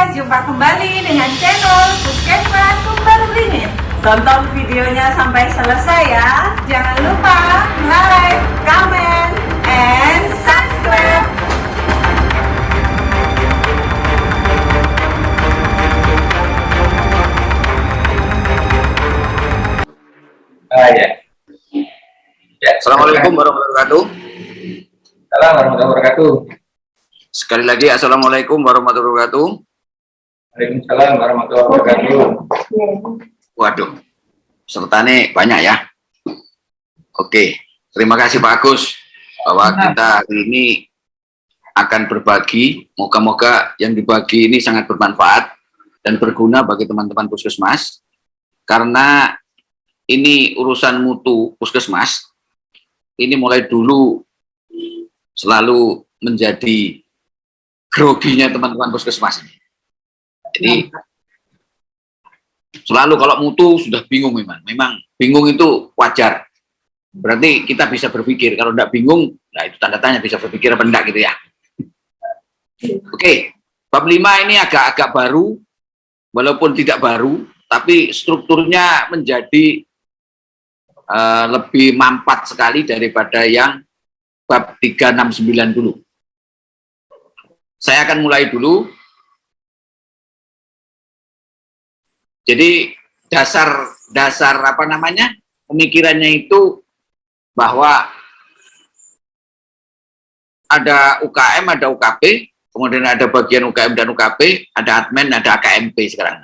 jumpa kembali dengan channel Puskesmas Sumber Beringin. Tonton videonya sampai selesai ya. Jangan lupa like, comment, and subscribe. Ya. Assalamualaikum warahmatullahi wabarakatuh. Salam warahmatullahi wabarakatuh. Sekali lagi assalamualaikum warahmatullahi wabarakatuh. Waalaikumsalam warahmatullahi wabarakatuh. Waduh, pesertanya banyak ya. Oke, terima kasih Pak Agus bahwa kita hari ini akan berbagi. Moga-moga yang dibagi ini sangat bermanfaat dan berguna bagi teman-teman puskesmas. Karena ini urusan mutu puskesmas. Ini mulai dulu selalu menjadi groginya teman-teman puskesmas. Jadi selalu kalau mutu sudah bingung memang bingung itu wajar. Berarti kita bisa berpikir, kalau tidak bingung, nah itu tanda tanya bisa berpikir apa enggak gitu ya. Oke, bab 5 ini agak-agak baru, walaupun tidak baru, tapi strukturnya menjadi lebih mampat sekali daripada yang bab 369 dulu. Saya akan mulai dulu. Jadi dasar apa namanya pemikirannya itu bahwa ada UKM, ada UKP, kemudian ada bagian UKM dan UKP, ada admin, ada AKMP sekarang.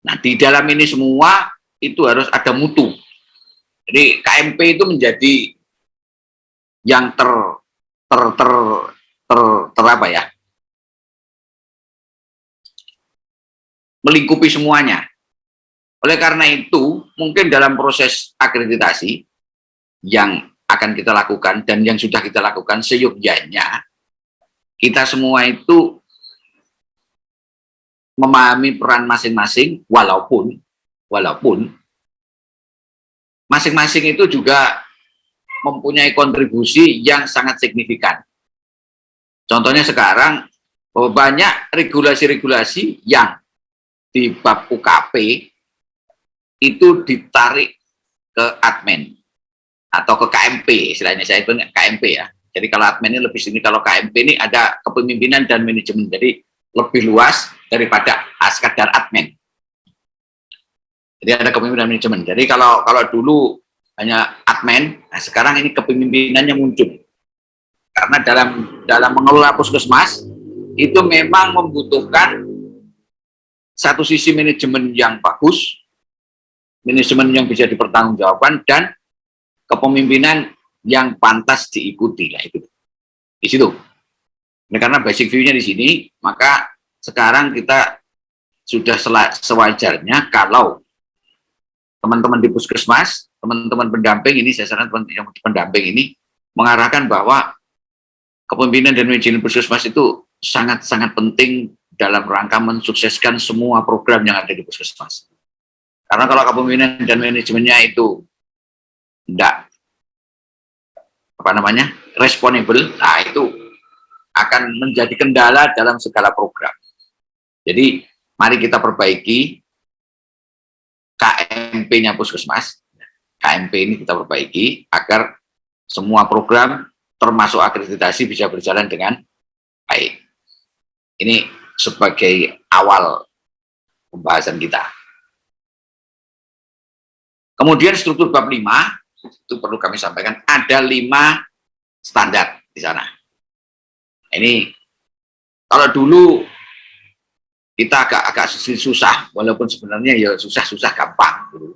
Nah di dalam ini semua itu harus ada mutu. Jadi KMP itu menjadi yang apa ya, melingkupi semuanya. Oleh karena itu, mungkin dalam proses akreditasi yang akan kita lakukan dan yang sudah kita lakukan seyogyanya, kita semua itu memahami peran masing-masing, walaupun masing-masing itu juga mempunyai kontribusi yang sangat signifikan. Contohnya sekarang, bahwa banyak regulasi-regulasi yang di bab UKP itu ditarik ke admin atau ke KMP, istilahnya saya itu KMP ya. Jadi kalau admin ini lebih sini, kalau KMP ini ada kepemimpinan dan manajemen, jadi lebih luas daripada sekadar admin. Jadi ada kepemimpinan dan manajemen. Jadi kalau dulu hanya admin, nah sekarang ini kepemimpinannya muncul. Karena dalam mengelola puskesmas itu memang membutuhkan satu sisi manajemen yang bagus, manajemen yang bisa dipertanggungjawabkan, dan kepemimpinan yang pantas diikuti lah itu. Di situ. Nah, karena basic view-nya di sini, maka sekarang kita sudah sewajarnya kalau teman-teman di puskesmas, teman-teman pendamping ini, saya sarankan teman-teman pendamping ini mengarahkan bahwa kepemimpinan dan manajemen puskesmas itu sangat-sangat penting dalam rangka mensukseskan semua program yang ada di puskesmas. Karena kalau kepemimpinan dan manajemennya itu tidak responsible, nah itu akan menjadi kendala dalam segala program. Jadi mari kita perbaiki KMP-nya puskesmas. KMP ini kita perbaiki agar semua program termasuk akreditasi bisa berjalan dengan baik. Ini sebagai awal pembahasan kita. Kemudian struktur bab 5 itu perlu kami sampaikan, ada 5 standar di sana. Ini kalau dulu kita agak susah, walaupun sebenarnya ya susah gampang dulu.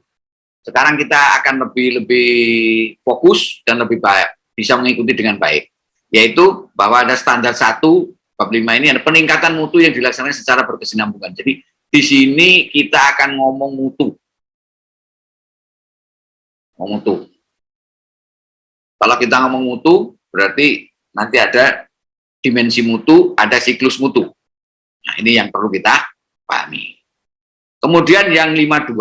Sekarang kita akan lebih fokus dan lebih baik, bisa mengikuti dengan baik. Yaitu bahwa ada standar 1 bab 5 ini ada peningkatan mutu yang dilaksanakan secara berkesinambungan. Jadi di sini kita akan ngomong mutu. Kalau kita ngomong mutu, berarti nanti ada dimensi mutu, ada siklus mutu. Nah, ini yang perlu kita pahami. Kemudian yang 52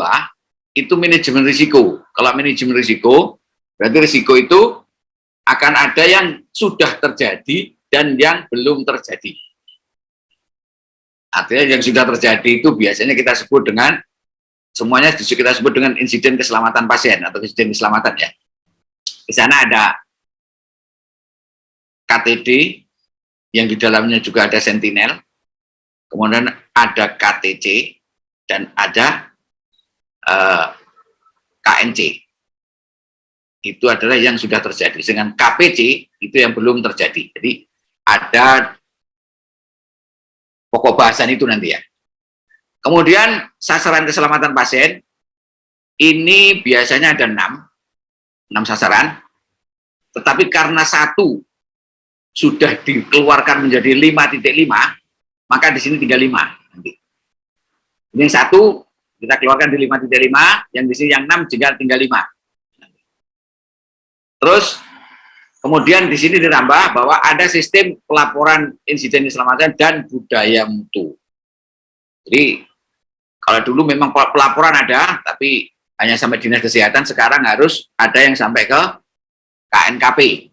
itu manajemen risiko. Kalau manajemen risiko, berarti risiko itu akan ada yang sudah terjadi dan yang belum terjadi. Artinya yang sudah terjadi itu biasanya kita sebut dengan, semuanya kita sebut dengan insiden keselamatan pasien atau insiden keselamatan ya. Di sana ada KTD, yang di dalamnya juga ada sentinel, kemudian ada KTC, dan ada KNC. Itu adalah yang sudah terjadi. Dengan KPC, itu yang belum terjadi. Jadi, ada pokok bahasan itu nanti ya. Kemudian sasaran keselamatan pasien, ini biasanya ada 6 sasaran, tetapi karena satu sudah dikeluarkan menjadi 5.5, maka di sini tinggal 5. Nanti. Ini yang satu kita keluarkan di 5.5, yang di sini yang 6 tinggal 5. Terus kemudian di sini ditambah bahwa ada sistem pelaporan insiden keselamatan dan budaya mutu. Jadi kalau dulu memang pelaporan ada, tapi hanya sampai dinas kesehatan, sekarang harus ada yang sampai ke KNKP.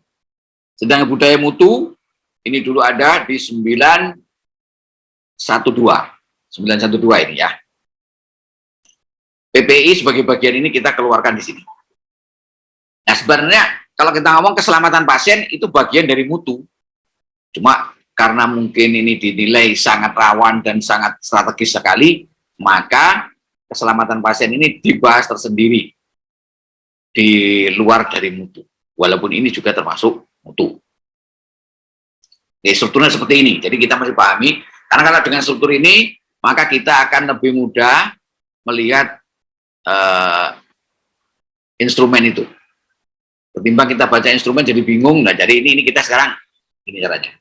Sedangkan budaya mutu, ini dulu ada di 912 ini ya. PPI sebagai bagian ini kita keluarkan di sini. Nah sebenarnya kalau kita ngomong keselamatan pasien itu bagian dari mutu. Cuma karena mungkin ini dinilai sangat rawan dan sangat strategis sekali, maka keselamatan pasien ini dibahas tersendiri di luar dari mutu. Walaupun ini juga termasuk mutu. Oke, strukturnya seperti ini. Jadi kita masih pahami, karena kalau dengan struktur ini, maka kita akan lebih mudah melihat instrumen itu. Ketimbang kita baca instrumen jadi bingung. Nah, jadi ini kita sekarang ini caranya.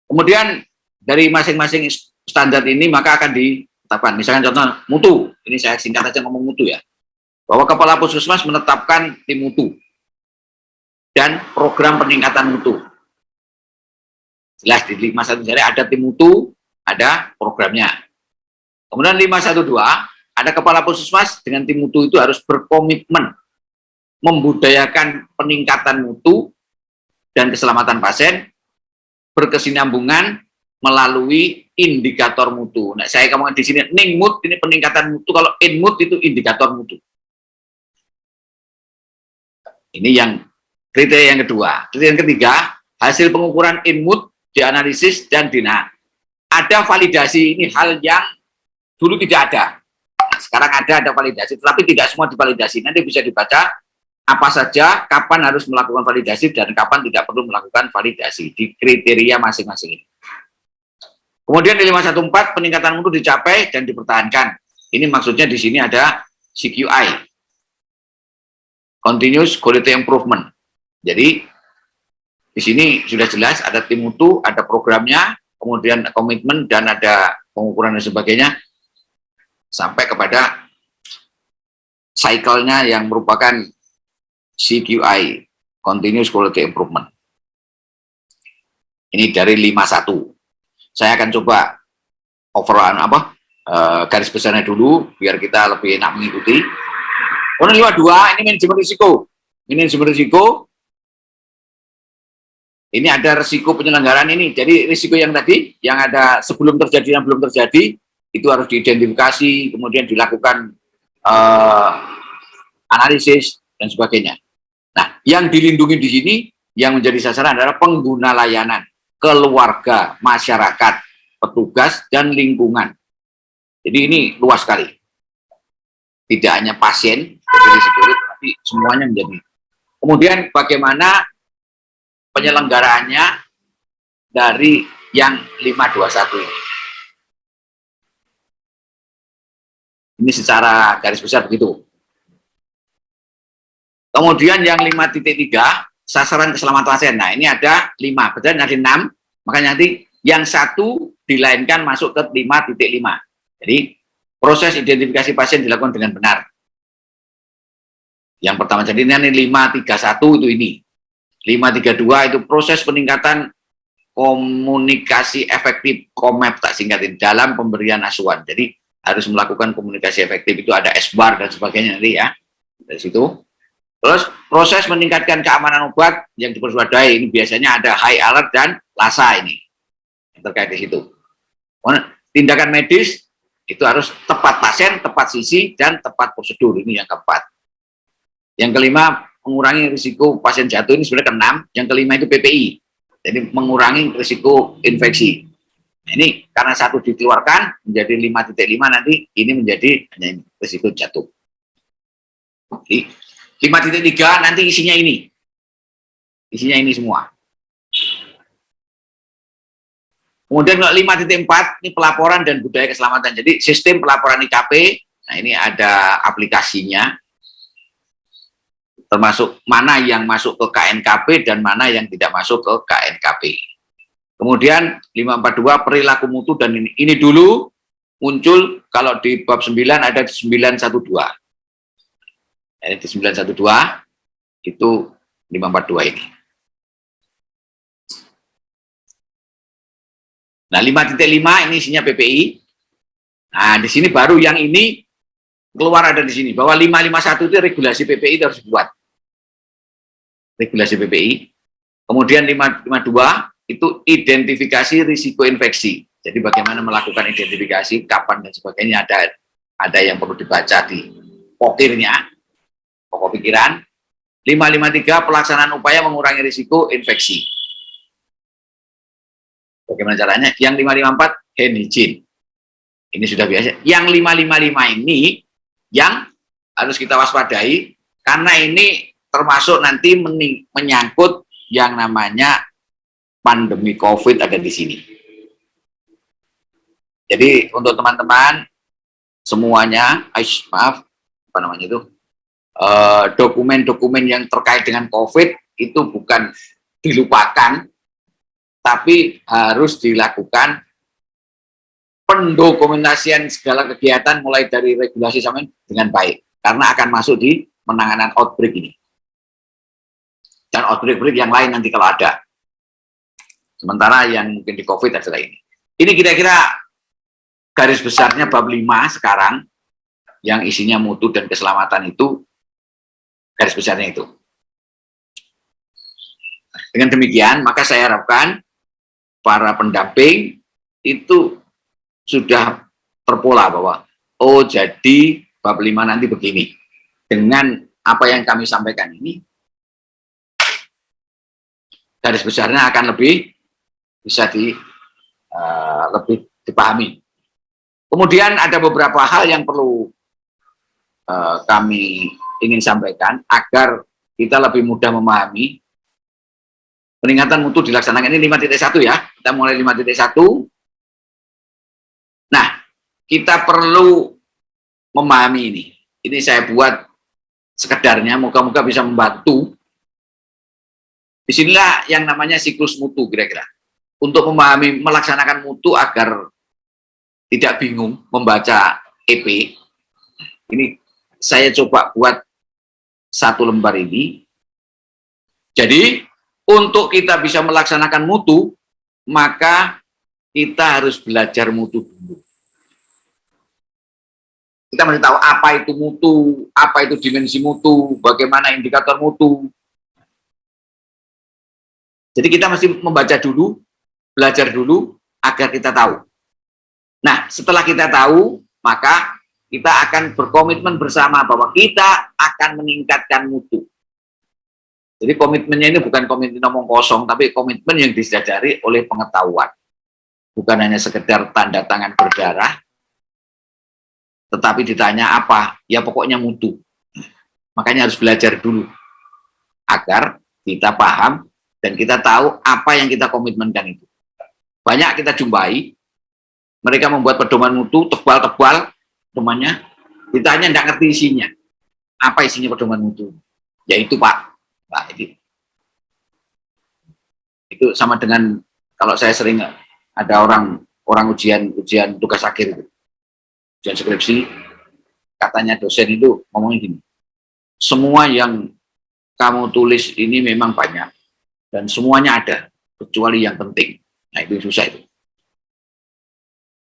Kemudian dari masing-masing standar ini maka akan ditetapkan. Misalkan contoh mutu. Ini saya singkat aja ngomong mutu ya. Bahwa Kepala Puskesmas menetapkan tim mutu dan program peningkatan mutu. Jelas di 512 ada tim mutu, ada programnya. Kemudian 512 ada Kepala Puskesmas dengan tim mutu itu harus berkomitmen membudayakan peningkatan mutu dan keselamatan pasien berkesinambungan melalui indikator mutu. Nah, saya ngomong di sini NINGMUT ini peningkatan mutu, kalau INMUT itu indikator mutu. Ini yang kriteria yang kedua. Kriteria yang ketiga, hasil pengukuran INMUT dianalisis dan ada validasi. Ini hal yang dulu tidak ada. Nah, sekarang ada validasi, tetapi tidak semua divalidasi. Nanti bisa dibaca apa saja, kapan harus melakukan validasi, dan kapan tidak perlu melakukan validasi di kriteria masing-masing ini. Kemudian di 514, peningkatan mutu dicapai dan dipertahankan. Ini maksudnya di sini ada CQI, Continuous Quality Improvement. Jadi, di sini sudah jelas ada tim mutu, ada programnya, kemudian komitmen, dan ada pengukuran dan sebagainya, sampai kepada cycle-nya yang merupakan CQI, Continuous Quality Improvement. Ini dari 51. Saya akan coba overall garis besarnya dulu, biar kita lebih enak mengikuti. Kemudian 52, ini manajemen risiko. Manajemen risiko, ini ada risiko penyelenggaraan ini. Jadi risiko yang tadi, yang ada sebelum terjadi dan belum terjadi, itu harus diidentifikasi, kemudian dilakukan analisis, dan sebagainya. Nah, yang dilindungi di sini, yang menjadi sasaran adalah pengguna layanan, keluarga, masyarakat, petugas, dan lingkungan. Jadi ini luas sekali. Tidak hanya pasien, tapi semuanya menjadi. Kemudian bagaimana penyelenggaraannya dari yang 521 ini. Ini secara garis besar begitu. Kemudian yang 5.3, sasaran keselamatan pasien. Nah, ini ada 5, betul ada 6, makanya nanti yang satu dilainkan masuk ke 5.5. Jadi, proses identifikasi pasien dilakukan dengan benar. Yang pertama, jadi ini 531 itu ini. 532 itu proses peningkatan komunikasi efektif, KOMEP tak singkatin, dalam pemberian asuhan. Jadi, harus melakukan komunikasi efektif, itu ada SBAR dan sebagainya nanti ya. Dari situ. Terus proses meningkatkan keamanan obat yang diperwadai, ini biasanya ada high alert dan LASA ini yang terkait di situ. tindakan medis itu harus tepat pasien, tepat sisi, dan tepat prosedur. Ini yang keempat. Yang kelima, mengurangi risiko pasien jatuh. Ini sebenarnya keenam. Yang kelima itu PPI. Jadi mengurangi risiko infeksi. Nah, ini karena satu dikeluarkan menjadi 5.5 nanti ini menjadi hanya ini, risiko jatuh. Jadi 5.3 nanti isinya ini. Isinya ini semua. Kemudian 5.4 ini pelaporan dan budaya keselamatan. Jadi sistem pelaporan IKP, nah ini ada aplikasinya. Termasuk mana yang masuk ke KNKP dan mana yang tidak masuk ke KNKP. Kemudian 542 perilaku mutu dan ini dulu muncul kalau di bab 9 ada di 912. Ini di 912 itu 542 ini. Nah, 5.5 ini isinya PPI. Nah, di sini baru yang ini keluar ada di sini bahwa 551 itu regulasi PPI itu harus dibuat. Regulasi PPI. Kemudian 552 itu identifikasi risiko infeksi. Jadi bagaimana melakukan identifikasi, kapan dan sebagainya ada yang perlu dibaca di pokirnya, pokok pikiran. 553 pelaksanaan upaya mengurangi risiko infeksi. Bagaimana caranya? Yang 554 hand hygiene. Ini sudah biasa. Yang 555 ini yang harus kita waspadai karena ini termasuk nanti menyangkut yang namanya pandemi COVID ada di sini. Jadi untuk teman-teman semuanya, maaf, apa namanya itu, dokumen-dokumen yang terkait dengan COVID itu bukan dilupakan, tapi harus dilakukan pendokumentasian segala kegiatan mulai dari regulasi sampai dengan baik, karena akan masuk di penanganan outbreak ini. Dan outbreak yang lain nanti kalau ada. Sementara yang mungkin di COVID adalah ini. Ini kira-kira garis besarnya bab 5 sekarang, yang isinya mutu dan keselamatan itu, garis besarnya itu. Dengan demikian, maka saya harapkan para pendamping itu sudah terpola bahwa, oh jadi bab 5 nanti begini. Dengan apa yang kami sampaikan ini, garis besarnya akan lebih bisa lebih dipahami. Kemudian ada beberapa hal yang perlu kami ingin sampaikan agar kita lebih mudah memahami. Peningkatan mutu dilaksanakan ini 5.1 ya. Kita mulai 5.1. Nah, kita perlu memahami ini. Ini saya buat sekedarnya, moga-moga bisa membantu. Disinilah yang namanya siklus mutu kira-kira. Untuk memahami, melaksanakan mutu agar tidak bingung membaca EP. Ini saya coba buat satu lembar ini. Jadi, untuk kita bisa melaksanakan mutu, maka kita harus belajar mutu dulu. Kita mesti tahu apa itu mutu, apa itu dimensi mutu, bagaimana indikator mutu. Jadi kita mesti membaca dulu, belajar dulu, agar kita tahu. Nah, setelah kita tahu, maka kita akan berkomitmen bersama bahwa kita akan meningkatkan mutu. Jadi komitmennya ini bukan komitmen omong kosong, tapi komitmen yang disadari oleh pengetahuan. Bukan hanya sekedar tanda tangan berdarah, tetapi ditanya apa, ya pokoknya mutu. Makanya harus belajar dulu, agar kita paham dan kita tahu apa yang kita komitmenkan itu. Banyak kita jumpai, mereka membuat pedoman mutu, tebal-tebal, pedomannya, ditanya tidak ngerti isinya. Apa isinya pedoman mutu? Yaitu Pak, nah, itu sama dengan kalau saya sering ada orang ujian tugas akhir itu, ujian skripsi, katanya dosen itu ngomongin gini, semua yang kamu tulis ini memang banyak dan semuanya ada kecuali yang penting. Nah itu susah itu.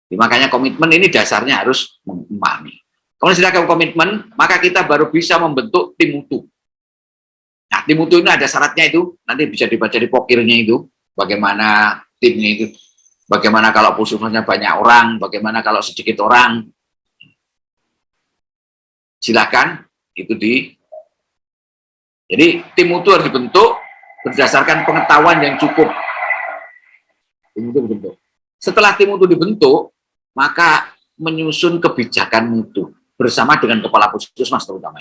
Jadi, makanya komitmen ini dasarnya harus memahami. Kalau sudah komitmen, maka kita baru bisa membentuk tim mutu. Nah, tim mutu ini ada syaratnya itu, nanti bisa dibaca di pokirnya itu, bagaimana timnya itu bagaimana kalau puskesmasnya banyak orang, bagaimana kalau sedikit orang. Silakan itu jadi tim mutu harus dibentuk berdasarkan pengetahuan yang cukup. Tim mutu dibentuk. Setelah tim mutu dibentuk, maka menyusun kebijakan mutu bersama dengan kepala puskesmas terutama.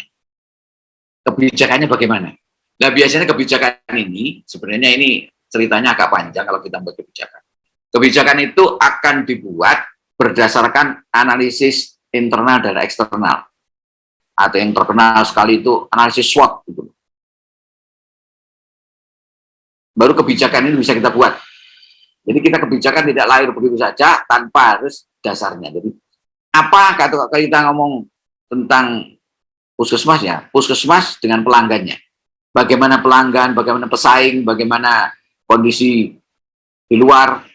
Kebijakannya bagaimana? Nah, biasanya kebijakan ini sebenarnya ini ceritanya agak panjang kalau kita membuat kebijakan. Kebijakan itu akan dibuat berdasarkan analisis internal dan eksternal. Atau yang terkenal sekali itu analisis SWOT. Gitu. Baru kebijakan ini bisa kita buat. Jadi kita kebijakan tidak lahir begitu saja tanpa harus dasarnya. Jadi apa kalau kita ngomong tentang puskesmas ya, puskesmas dengan pelanggannya. Bagaimana pelanggan, bagaimana pesaing, bagaimana kondisi di luar,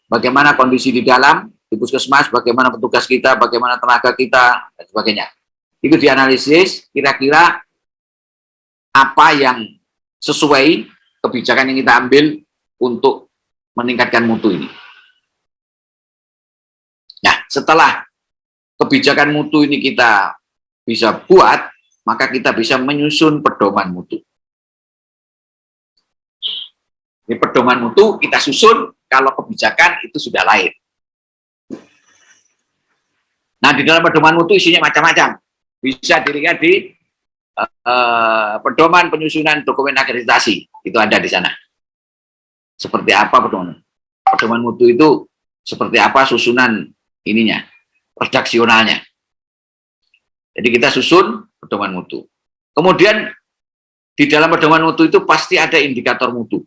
bagaimana kondisi di dalam, di puskesmas, bagaimana petugas kita, bagaimana tenaga kita, dan sebagainya. Itu dianalisis, kira-kira apa yang sesuai kebijakan yang kita ambil untuk meningkatkan mutu ini. Nah, setelah kebijakan mutu ini kita bisa buat, maka kita bisa menyusun pedoman mutu. Di pedoman mutu kita susun kalau kebijakan itu sudah lahir. Nah, di dalam pedoman mutu isinya macam-macam. Bisa dilihat di pedoman penyusunan dokumen akreditasi. Itu ada di sana. Seperti apa pedoman? Pedoman mutu itu seperti apa susunan ininya, redaksionalnya. Jadi kita susun pedoman mutu. Kemudian di dalam pedoman mutu itu pasti ada indikator mutu.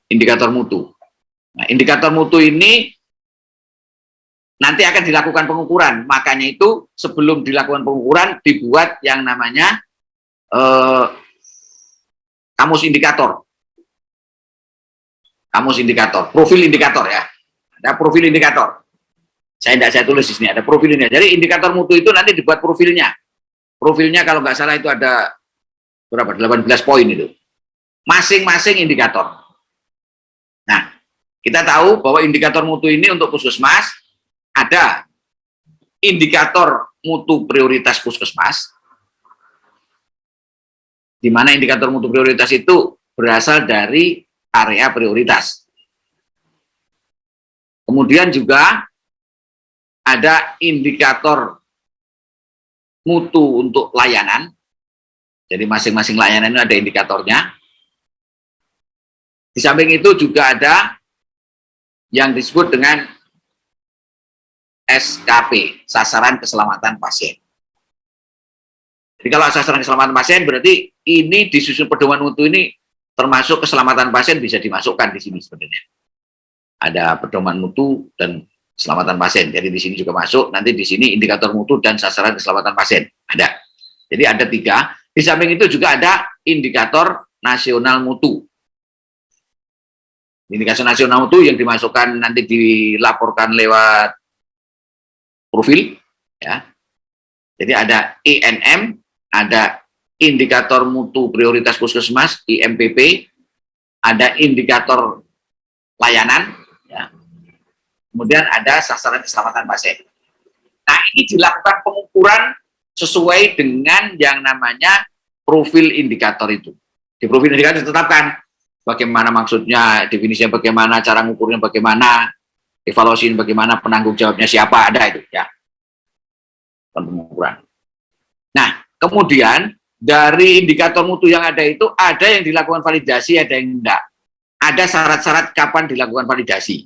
Indikator mutu. Nah, indikator mutu ini nanti akan dilakukan pengukuran. Makanya itu sebelum dilakukan pengukuran dibuat yang namanya kamus indikator. Kamus indikator, profil indikator ya. Ada profil indikator. Saya tulis di sini ada profilnya. Jadi indikator mutu itu nanti dibuat profilnya. Profilnya kalau nggak salah itu ada berapa? 18 poin itu. Masing-masing indikator. Nah, kita tahu bahwa indikator mutu ini untuk puskesmas ada indikator mutu prioritas puskesmas, di mana indikator mutu prioritas itu berasal dari area prioritas. Kemudian juga ada indikator mutu untuk layanan, jadi masing-masing layanan itu ada indikatornya. Di samping itu juga ada yang disebut dengan SKP, sasaran keselamatan pasien. Jadi kalau sasaran keselamatan pasien berarti ini disusun pedoman mutu ini termasuk keselamatan pasien bisa dimasukkan di sini sebenarnya. Ada pedoman mutu dan keselamatan pasien. Jadi di sini juga masuk, nanti di sini indikator mutu dan sasaran keselamatan pasien. Ada. Jadi ada 3. Di samping itu juga ada indikator nasional mutu. Indikator nasional mutu yang dimasukkan nanti dilaporkan lewat profil, ya. Jadi ada INM, ada indikator mutu prioritas puskesmas (IMPP), ada indikator layanan, ya. Kemudian ada sasaran keselamatan pasien. Nah, ini dilakukan pengukuran sesuai dengan yang namanya profil indikator itu. Di profil indikator ditetapkan bagaimana maksudnya, definisinya bagaimana, cara mengukurnya bagaimana, evaluasi bagaimana, penanggung jawabnya siapa, ada itu ya. Pengukuran. Nah, kemudian dari indikator mutu yang ada itu ada yang dilakukan validasi, ada yang enggak. Ada syarat-syarat kapan dilakukan validasi.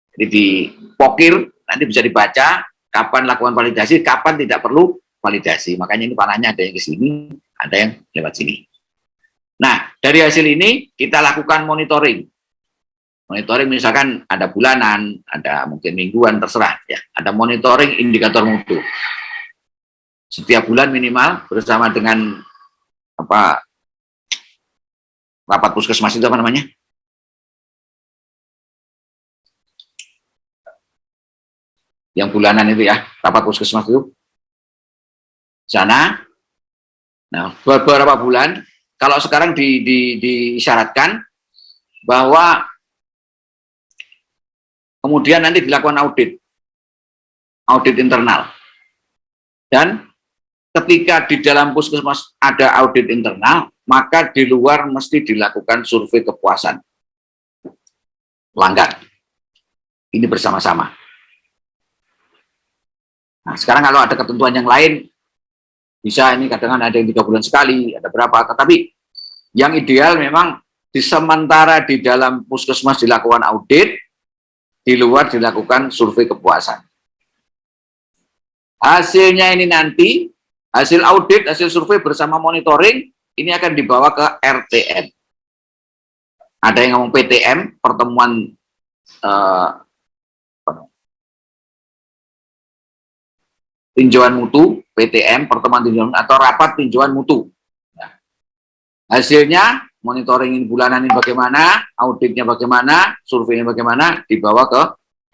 Jadi di pokir nanti bisa dibaca kapan lakukan validasi, kapan tidak perlu validasi. Makanya ini panahnya ada yang ke sini, ada yang lewat sini. Nah, dari hasil ini kita lakukan monitoring. Monitoring misalkan ada bulanan, ada mungkin mingguan, terserah ya. Ada monitoring indikator mutu. Setiap bulan minimal bersama dengan rapat puskesmas itu apa namanya? Yang bulanan itu ya, rapat puskesmas itu. Sana. Nah, beberapa bulan, kalau sekarang disyaratkan bahwa kemudian nanti dilakukan audit internal. Dan ketika di dalam puskesmas ada audit internal, maka di luar mesti dilakukan survei kepuasan pelanggan. Ini bersama-sama. Nah, sekarang kalau ada ketentuan yang lain, bisa ini kadang ada yang 3 bulan sekali, ada berapa, tapi yang ideal memang di sementara di dalam puskesmas dilakukan audit, di luar dilakukan survei kepuasan. Hasilnya ini nanti, hasil audit, hasil survei bersama monitoring, ini akan dibawa ke RTM. Ada yang ngomong PTM, pertemuan tinjauan mutu, PTM, pertemuan tinjauan atau rapat tinjauan mutu. Nah, hasilnya, monitoring ini bulanan ini bagaimana, auditnya bagaimana, surveinya bagaimana, dibawa ke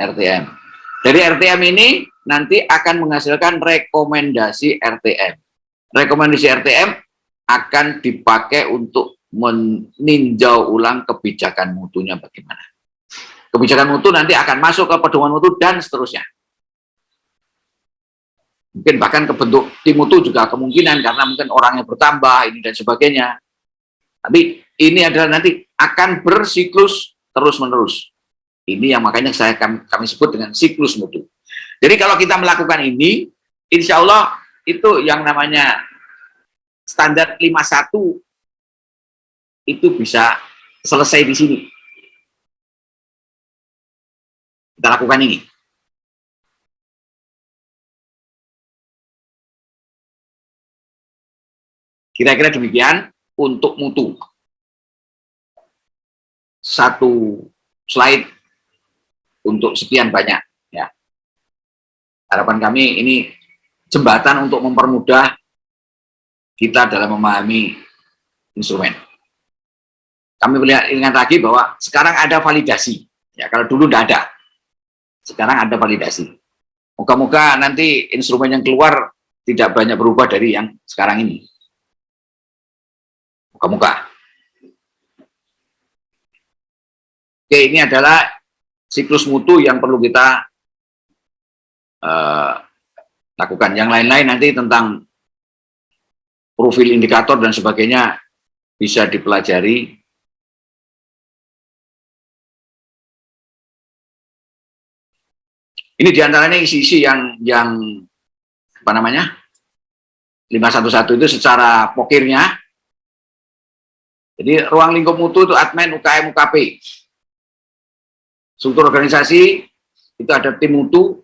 RTM. Dari RTM ini nanti akan menghasilkan rekomendasi RTM. Rekomendasi RTM akan dipakai untuk meninjau ulang kebijakan mutunya bagaimana. Kebijakan mutu nanti akan masuk ke pedoman mutu dan seterusnya. Mungkin bahkan ke bentuk tim mutu juga kemungkinan karena mungkin orangnya bertambah ini dan sebagainya. Tapi ini adalah nanti akan bersiklus terus-menerus. Ini yang makanya kami sebut dengan siklus mutu. Jadi kalau kita melakukan ini, insya Allah itu yang namanya standar 51 itu bisa selesai di sini. Kita lakukan ini. Kira-kira demikian untuk mutu. Satu slide untuk sekian banyak. Ya. Harapan kami ini jembatan untuk mempermudah kita dalam memahami instrumen. Kami ingat lagi bahwa sekarang ada validasi. Ya, kalau dulu tidak ada. Sekarang ada validasi. Moga-moga nanti instrumen yang keluar tidak banyak berubah dari yang sekarang ini. Moga-moga. Oke, ini adalah siklus mutu yang perlu kita lakukan. Yang lain-lain nanti tentang profil indikator dan sebagainya bisa dipelajari. Ini diantaranya isi-isi yang apa namanya 511 itu secara pokirnya. Jadi ruang lingkup mutu itu admin, UKM, UKP. Struktur organisasi itu ada tim mutu,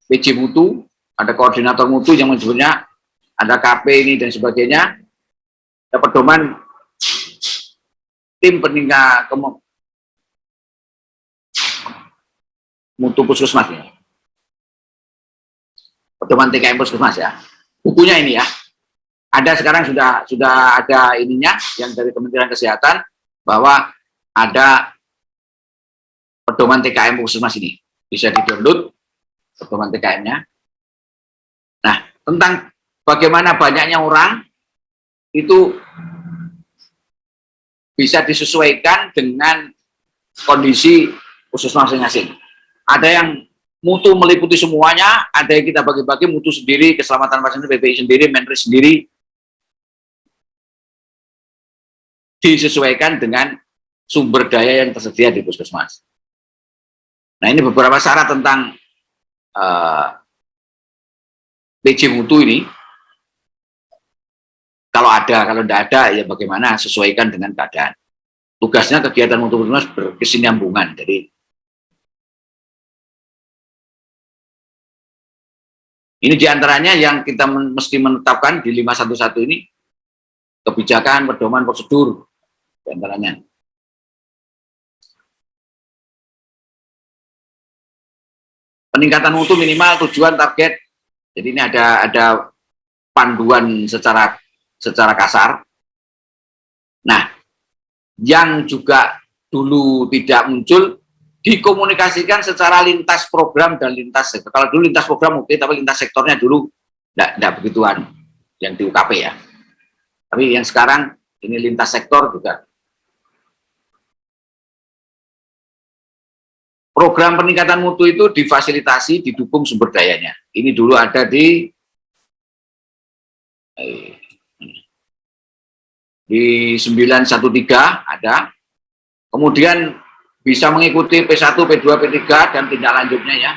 PJ mutu, ada koordinator mutu yang menyebutnya, ada KP ini dan sebagainya. Ada pedoman tim peningkat mutu puskesmas ya. Pedoman TKM puskesmas ya. Bukunya ini ya. Ada sekarang sudah ada ininya yang dari Kementerian Kesehatan bahwa ada pedoman TKM puskesmas ini. Bisa di-download pedoman TKM-nya. Nah, tentang bagaimana banyaknya orang itu bisa disesuaikan dengan kondisi puskesmas masing-masing. Ada yang mutu meliputi semuanya, ada yang kita bagi-bagi mutu sendiri, keselamatan pasien PPI sendiri, Menris sendiri. Disesuaikan dengan sumber daya yang tersedia di puskesmas. Nah, ini beberapa syarat tentang PJ mutu ini. Kalau ada, kalau tidak ada, ya bagaimana sesuaikan dengan keadaan. Tugasnya kegiatan mutu puskesmas berkesinambungan. Jadi ini diantaranya yang kita mesti menetapkan di 511 ini, kebijakan, pedoman, prosedur, diantaranya. Peningkatan mutu minimal tujuan target. Jadi ini ada panduan secara kasar. Nah, yang juga dulu tidak muncul, dikomunikasikan secara lintas program dan lintas sektor. Kalau dulu lintas program oke, tapi lintas sektornya dulu tidak begituan yang di UKP ya. Tapi yang sekarang ini lintas sektor juga program peningkatan mutu itu difasilitasi, didukung sumber dayanya. Ini dulu ada di 913 ada, kemudian bisa mengikuti P1, P2, P3 dan tindak lanjutnya ya.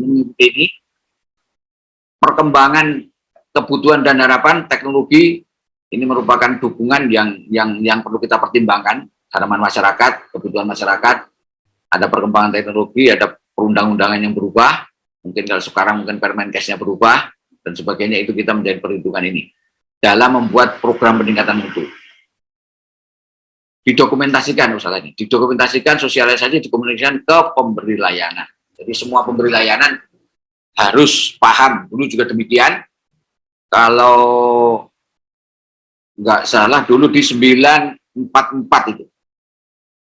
Ini perkembangan kebutuhan dan harapan teknologi ini merupakan dukungan yang perlu kita pertimbangkan. Harapan masyarakat, kebutuhan masyarakat, ada perkembangan teknologi, ada perundang-undangan yang berubah, mungkin kalau sekarang mungkin Permenkesnya berubah dan sebagainya, itu kita menjadi perhitungan ini dalam membuat program peningkatan mutu. Didokumentasikan usaha ini, didokumentasikan, sosialisasi, dikomunikasikan ke pemberi layanan. Jadi semua pemberi layanan harus paham, dulu juga demikian. Kalau nggak salah dulu di 944 itu.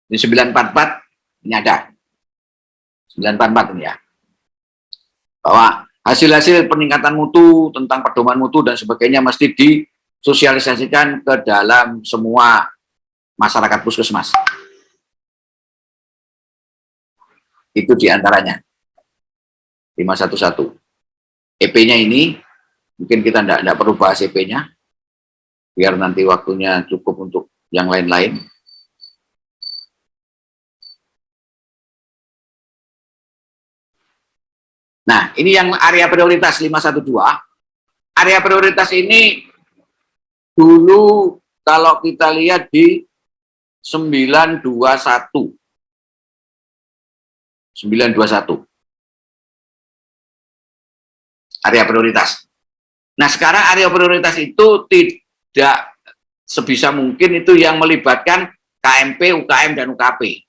Di 944 ini ada. 944 ini ya. Bahwa hasil-hasil peningkatan mutu, tentang pedoman mutu dan sebagainya mesti disosialisasikan ke dalam semua masyarakat puskesmas. Itu diantaranya 511. EP-nya ini mungkin kita tidak perlu bahas EP-nya, biar nanti waktunya cukup untuk yang lain-lain. Nah, ini yang area prioritas 512. Area prioritas ini dulu kalau kita lihat di 921. 921. Area prioritas. Nah, sekarang area prioritas itu tidak sebisa mungkin itu yang melibatkan KMP, UKM, dan UKP.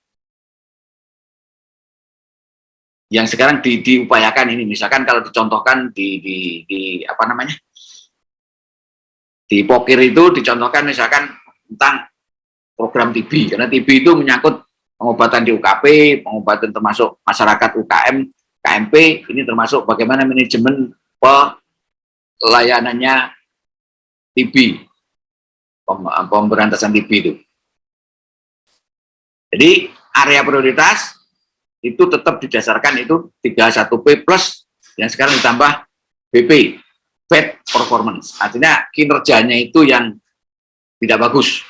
Yang sekarang diupayakan ini, misalkan kalau dicontohkan di apa namanya, di Pokir itu dicontohkan misalkan tentang program TB, karena TB itu menyangkut pengobatan di UKP, pengobatan termasuk masyarakat UKM, KMP, ini termasuk bagaimana manajemen pelayanannya TB, pemberantasan TB itu. Jadi area prioritas itu tetap didasarkan itu 31P plus yang sekarang ditambah BP, bad performance. Artinya kinerjanya itu yang tidak bagus.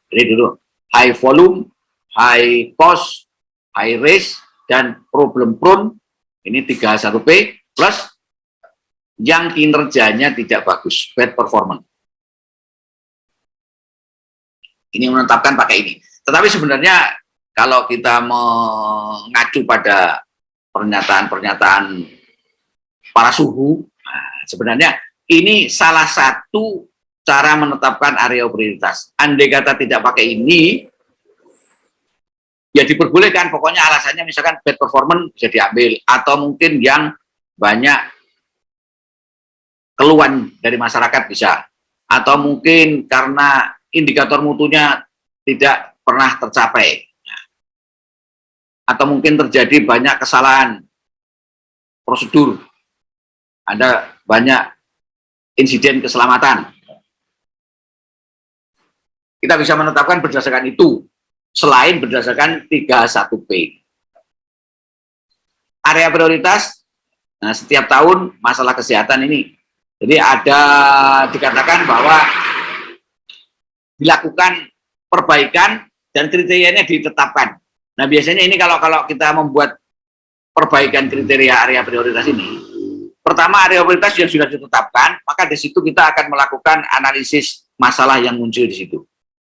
Jadi dulu high volume, high cost, high risk, dan problem prone, ini 31P plus yang kinerjanya tidak bagus, bad performance. Ini menetapkan pakai ini. Tetapi sebenarnya kalau kita mengacu pada pernyataan-pernyataan para suhu, nah, sebenarnya ini salah satu cara menetapkan area prioritas. Andai kata tidak pakai ini, ya diperbolehkan, pokoknya alasannya misalkan bad performance bisa diambil, atau mungkin yang banyak keluhan dari masyarakat bisa, atau mungkin karena indikator mutunya tidak pernah tercapai, atau mungkin terjadi banyak kesalahan prosedur, ada banyak insiden keselamatan. Kita bisa menetapkan berdasarkan itu, selain berdasarkan 31P. Area prioritas, nah, setiap tahun masalah kesehatan ini. Jadi ada dikatakan bahwa dilakukan perbaikan dan kriterianya ditetapkan. Nah, biasanya ini kalau kita membuat perbaikan kriteria area prioritas ini, pertama area prioritas yang sudah ditetapkan, maka di situ kita akan melakukan analisis masalah yang muncul di situ.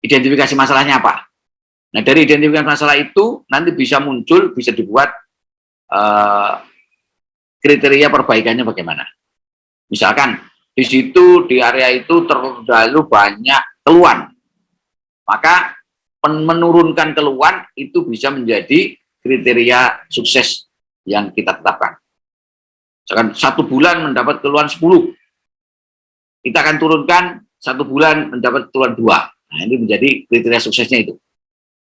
Identifikasi masalahnya apa? Nah, dari identifikasi masalah itu nanti bisa muncul, bisa dibuat kriteria perbaikannya bagaimana. Misalkan di situ, di area itu terlalu banyak keluhan, maka menurunkan keluhan itu bisa menjadi kriteria sukses yang kita tetapkan. Misalkan 1 bulan mendapat keluhan 10, kita akan turunkan 1 bulan mendapat keluhan 2. Nah, ini menjadi kriteria suksesnya itu.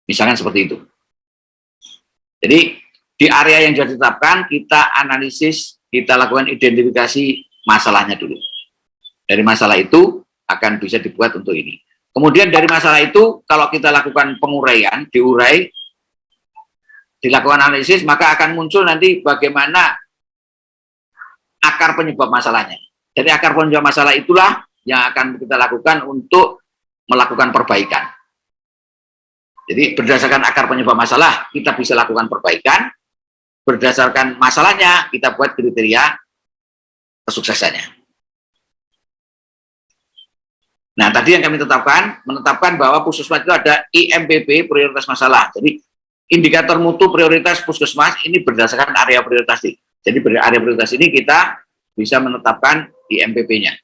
Misalkan seperti itu. Jadi di area yang sudah ditetapkan, kita analisis, kita lakukan identifikasi masalahnya dulu. Dari masalah itu akan bisa dibuat untuk ini. Kemudian dari masalah itu, kalau kita lakukan penguraian, diurai, dilakukan analisis, maka akan muncul nanti bagaimana akar penyebab masalahnya. Jadi akar penyebab masalah itulah yang akan kita lakukan untuk melakukan perbaikan. Jadi berdasarkan akar penyebab masalah, kita bisa lakukan perbaikan. Berdasarkan masalahnya, kita buat kriteria kesuksesannya. Nah, tadi yang kami menetapkan bahwa puskesmas itu ada IMPP, prioritas masalah. Jadi indikator mutu prioritas puskesmas ini berdasarkan area prioritas. Jadi area prioritas ini kita bisa menetapkan IMPP-nya.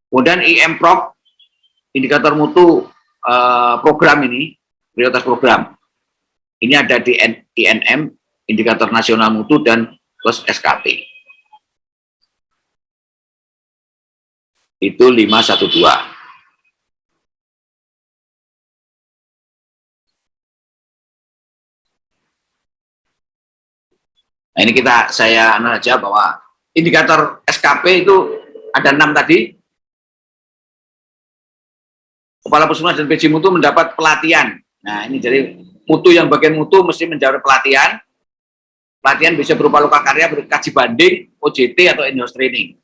Kemudian IMPROG, indikator mutu program ini, prioritas program. Ini ada di INM, indikator nasional mutu, dan plus SKP. Itu 512. Nah, ini saya aja bahwa indikator SKP itu ada 6 tadi. Kepala Puskesmas dan PJ Mutu mendapat pelatihan. Nah, ini jadi mutu yang bagian mutu mesti mendapat pelatihan. Pelatihan bisa berupa loka karya, kaji banding, OJT atau in-house training.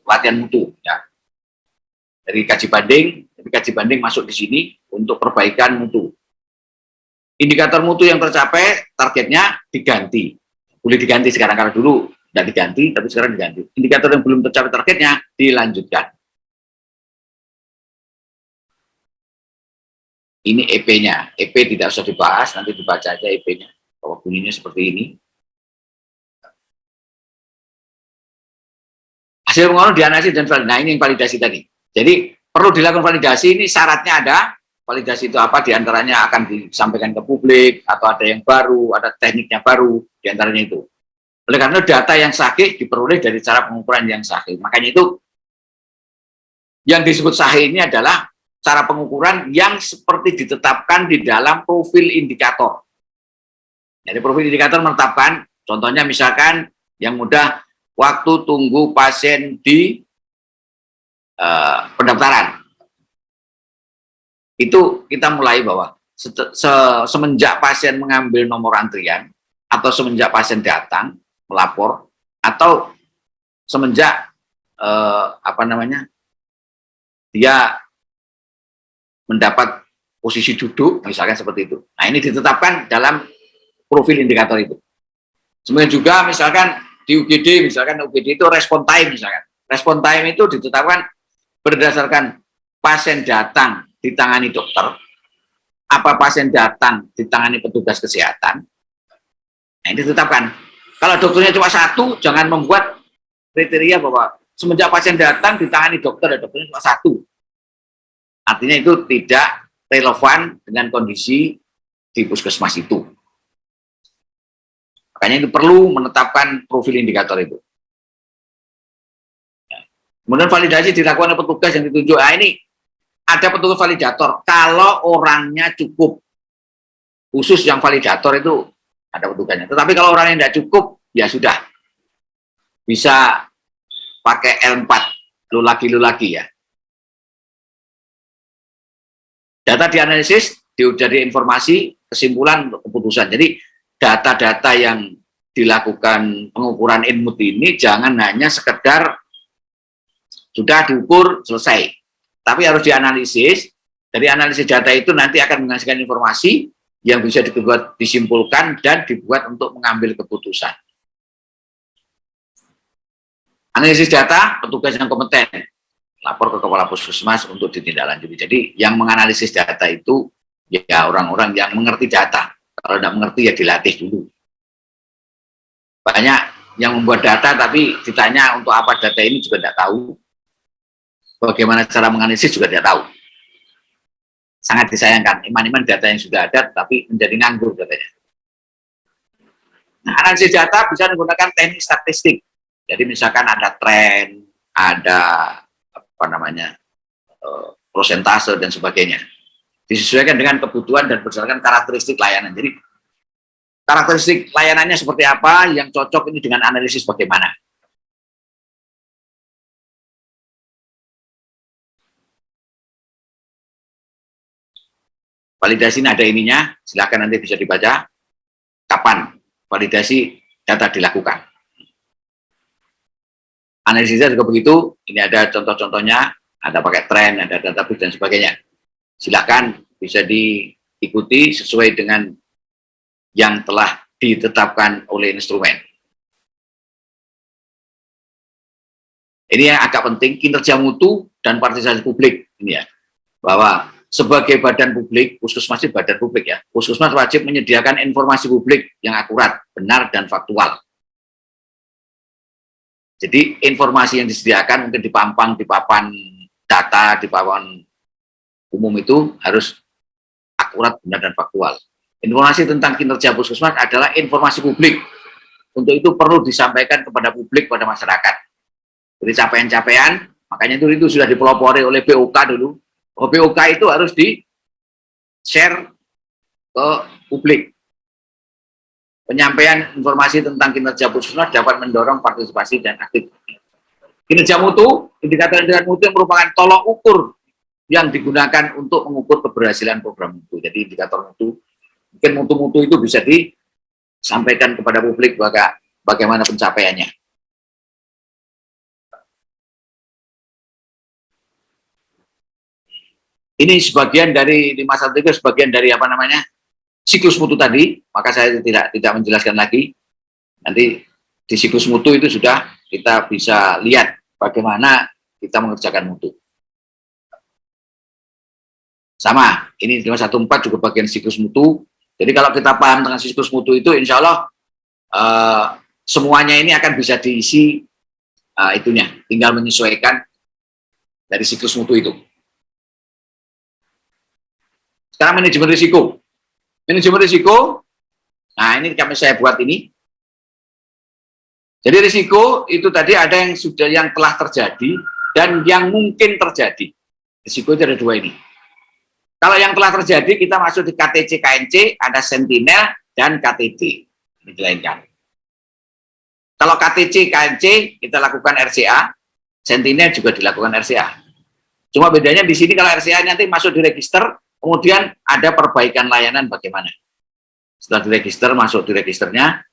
Pelatihan mutu. Ya. Dari kaji banding masuk di sini untuk perbaikan mutu. Indikator mutu yang tercapai, targetnya diganti. Boleh diganti sekarang, kalau dulu tidak diganti, tapi sekarang diganti. Indikator yang belum tercapai targetnya, dilanjutkan. Ini EP-nya. EP tidak usah dibahas, nanti dibaca aja EP-nya. Bahwa bunyinya seperti ini. Hasil pengukuran dianalisis dan validasi. Nah, ini yang validasi tadi. Jadi, perlu dilakukan validasi, ini syaratnya ada. Validasi itu apa? Di antaranya akan disampaikan ke publik, atau ada yang baru, ada tekniknya baru, di antaranya itu. Oleh karena data yang sahih diperoleh dari cara pengukuran yang sahih. Makanya itu, yang disebut sahih ini adalah cara pengukuran yang seperti ditetapkan di dalam profil indikator. Jadi profil indikator menetapkan, contohnya misalkan yang mudah, waktu tunggu pasien di pendaftaran. Itu kita mulai bahwa semenjak pasien mengambil nomor antrian, atau semenjak pasien datang melapor, atau semenjak dia mendapat posisi duduk, misalkan seperti itu. Nah, ini ditetapkan dalam profil indikator itu. Sebenarnya juga misalkan di UGD, misalkan UGD itu respon time, misalkan. Respon time itu ditetapkan berdasarkan pasien datang ditangani dokter, apa pasien datang ditangani petugas kesehatan. Nah, ini ditetapkan. Kalau dokternya cuma satu, jangan membuat kriteria bahwa semenjak pasien datang ditangani dokter, dan dokternya cuma satu. Artinya itu tidak relevan dengan kondisi di puskesmas itu. Makanya itu perlu menetapkan profil indikator itu. Kemudian validasi dilakukan oleh petugas yang ditunjuk. Nah, ini ada petugas validator. Kalau orangnya cukup, khusus yang validator itu ada petugasnya. Tetapi kalau orangnya tidak cukup, ya sudah. Bisa pakai L4, lu lagi ya. Data dianalisis, jadi informasi, kesimpulan, keputusan. Jadi data-data yang dilakukan pengukuran input ini jangan hanya sekedar sudah diukur, selesai. Tapi harus dianalisis. Dari analisis data itu nanti akan menghasilkan informasi yang bisa dibuat, disimpulkan, dan dibuat untuk mengambil keputusan. Analisis data, petugas yang kompeten. Lapor ke kepala puskesmas untuk ditindaklanjuti. Jadi yang menganalisis data itu ya orang-orang yang mengerti data. Kalau tidak mengerti ya dilatih dulu. Banyak yang membuat data tapi ditanya untuk apa data ini juga tidak tahu. Bagaimana cara menganalisis juga tidak tahu. Sangat disayangkan. Iman-iman data yang sudah ada tapi menjadi nganggur datanya. Nah, analisis data bisa menggunakan teknik statistik. Jadi misalkan ada tren, ada prosentase dan sebagainya, disesuaikan dengan kebutuhan dan berdasarkan karakteristik layanan. Jadi karakteristik layanannya seperti apa, yang cocok ini dengan analisis bagaimana. Validasi ini ada ininya, silakan nanti bisa dibaca. kapan validasi data dilakukan. Analisisnya juga begitu, ini ada contoh-contohnya, ada pakai tren, ada database dan sebagainya. Silakan bisa diikuti sesuai dengan yang telah ditetapkan oleh instrumen. Ini yang agak penting, kinerja mutu dan partisipasi publik ini ya, bahwa sebagai badan publik, Puskesmas itu badan publik ya, Puskesmas wajib menyediakan informasi publik yang akurat, benar dan faktual. Jadi informasi yang disediakan mungkin di papan data, di papan umum itu harus akurat, benar, dan faktual. Informasi tentang kinerja Puskesmas adalah informasi publik. Untuk itu perlu disampaikan kepada publik, pada masyarakat. Jadi capaian-capaian, makanya itu sudah dipelopori oleh BOK dulu. BOK itu harus di-share ke publik. Penyampaian informasi tentang kinerja Puskesmas dapat mendorong partisipasi dan aktif. Kinerja mutu, indikator-indikator mutu yang merupakan tolok ukur yang digunakan untuk mengukur keberhasilan program mutu. Jadi indikator mutu, mungkin mutu-mutu itu bisa disampaikan kepada publik bagaimana pencapaiannya. Ini sebagian dari 513, sebagian dari apa namanya, siklus mutu tadi, maka saya tidak menjelaskan lagi. Nanti di siklus mutu itu sudah kita bisa lihat bagaimana kita mengerjakan mutu. Sama, ini 514 juga bagian siklus mutu. Jadi kalau kita paham dengan siklus mutu itu, insya Allah semuanya ini akan bisa diisi itunya, tinggal menyesuaikan dari siklus mutu itu. Sekarang manajemen risiko. Manajemen risiko, nah ini kami saya buat ini. Jadi risiko itu tadi ada yang telah terjadi dan yang mungkin terjadi. Risiko itu ada dua ini. Kalau yang telah terjadi kita masuk di KTC, KNC, ada Sentinel dan KTD. Ini dilainkan. Kalau KTC, KNC kita lakukan RCA, Sentinel juga dilakukan RCA. Cuma bedanya di sini kalau RCA nanti masuk di register, kemudian ada perbaikan layanan bagaimana. Setelah diregister, masuk di registernya,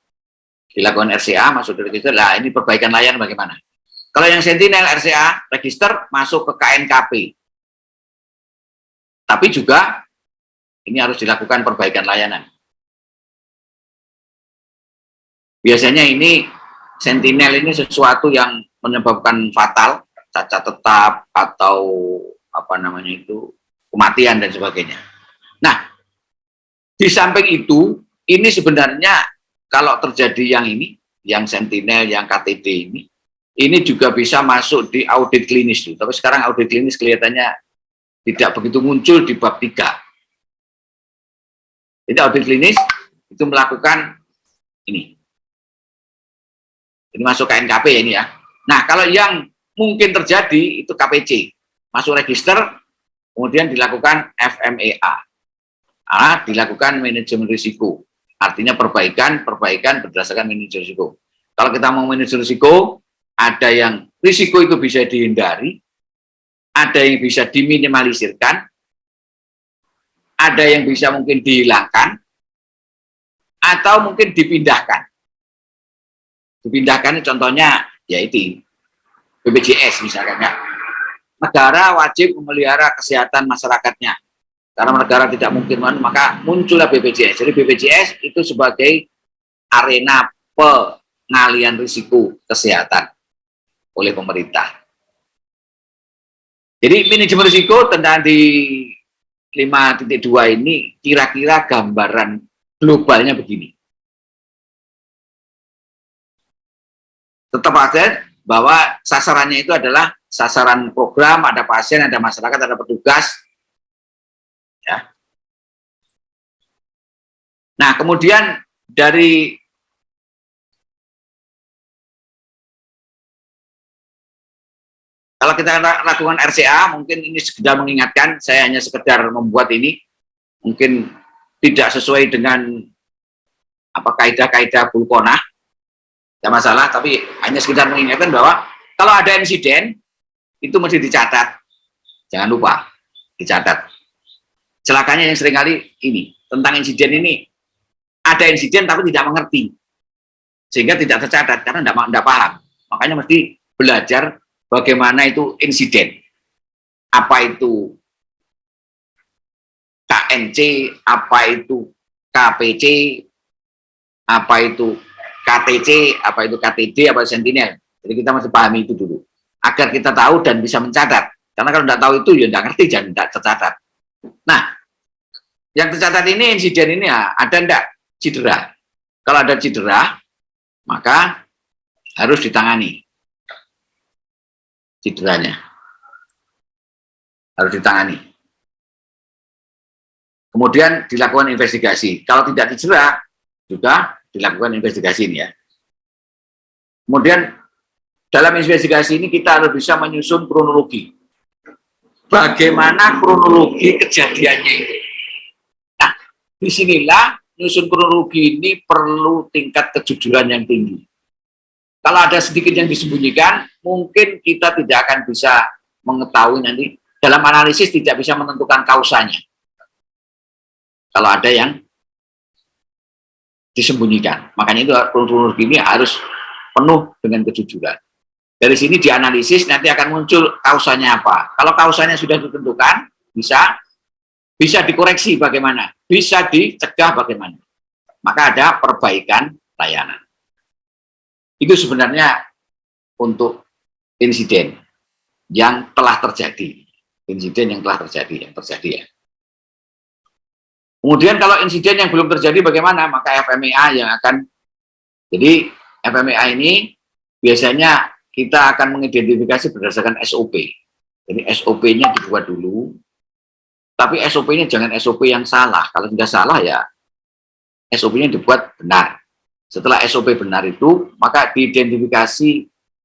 dilakukan RCA, masuk di register, lah ini perbaikan layanan bagaimana. Kalau yang Sentinel RCA, register, masuk ke KNKP. Tapi juga, ini harus dilakukan perbaikan layanan. Biasanya ini, Sentinel ini sesuatu yang menyebabkan fatal, cacat tetap, atau apa namanya itu, kematian dan sebagainya. Nah, di samping itu, ini sebenarnya kalau terjadi yang ini, yang Sentinel, yang KTD ini juga bisa masuk di audit klinis. Tapi sekarang audit klinis kelihatannya tidak begitu muncul di bab 3. Jadi audit klinis itu melakukan ini. Ini masuk KNKP ya ini ya. Nah, kalau yang mungkin terjadi itu KPC. Masuk register, kemudian dilakukan FMEA, dilakukan manajemen risiko, artinya perbaikan berdasarkan manajemen risiko. Kalau kita mau manajemen risiko, ada yang risiko itu bisa dihindari, ada yang bisa diminimalisirkan, ada yang bisa mungkin dihilangkan, atau mungkin dipindahkan. Dipindahkan contohnya yaitu BPJS misalkan ya. Negara wajib memelihara kesehatan masyarakatnya. Karena negara tidak mungkin, maka muncullah BPJS. Jadi BPJS itu sebagai arena pengalian risiko kesehatan oleh pemerintah. Jadi manajemen risiko tentang di 5.2 ini kira-kira gambaran globalnya begini. Tetap ada bahwa sasarannya itu adalah sasaran program, ada pasien, ada masyarakat, ada petugas. Ya. Nah, kemudian dari kalau kita lakukan RCA, mungkin ini sekedar mengingatkan, saya hanya sekedar membuat ini, mungkin tidak sesuai dengan apa kaidah-kaidah Bulkonah, tidak masalah, tapi hanya sekedar mengingatkan bahwa kalau ada insiden, itu mesti dicatat. Jangan lupa, dicatat. Celakanya yang seringkali ini, tentang insiden ini, ada insiden tapi tidak mengerti, sehingga tidak tercatat karena tidak paham. Makanya mesti belajar bagaimana itu insiden, apa itu KNC, apa itu KPC, apa itu KTC, apa itu KTD, apa itu Sentinel. Jadi kita mesti pahami itu dulu, agar kita tahu dan bisa mencatat. Karena kalau tidak tahu itu, ya tidak ngerti dan tidak tercatat. Nah, yang tercatat ini, insiden ini ya, ada tidak cedera. Kalau ada cedera, maka harus ditangani cederanya. Harus ditangani. Kemudian dilakukan investigasi. Kalau tidak cedera, juga dilakukan investigasi ini ya. Kemudian dalam investigasi ini kita harus bisa menyusun kronologi. Bagaimana kronologi kejadiannya itu. Nah, disinilah nyusun kronologi ini perlu tingkat kejujuran yang tinggi. Kalau ada sedikit yang disembunyikan, mungkin kita tidak akan bisa mengetahui nanti. Dalam analisis tidak bisa menentukan kausanya. Kalau ada yang disembunyikan. Makanya itu kronologi ini harus penuh dengan kejujuran. Dari sini dianalisis, nanti akan muncul kausanya apa. Kalau kausanya sudah ditentukan, bisa dikoreksi bagaimana, bisa dicegah bagaimana. Maka ada perbaikan layanan. Itu sebenarnya untuk insiden yang telah terjadi. Insiden yang telah terjadi, ya. Kemudian kalau insiden yang belum terjadi bagaimana? Maka FMEA yang akan, jadi FMEA ini biasanya kita akan mengidentifikasi berdasarkan SOP. Jadi SOP-nya dibuat dulu, tapi SOP-nya jangan SOP yang salah. Kalau tidak salah ya SOP-nya dibuat benar. Setelah SOP benar itu, maka diidentifikasi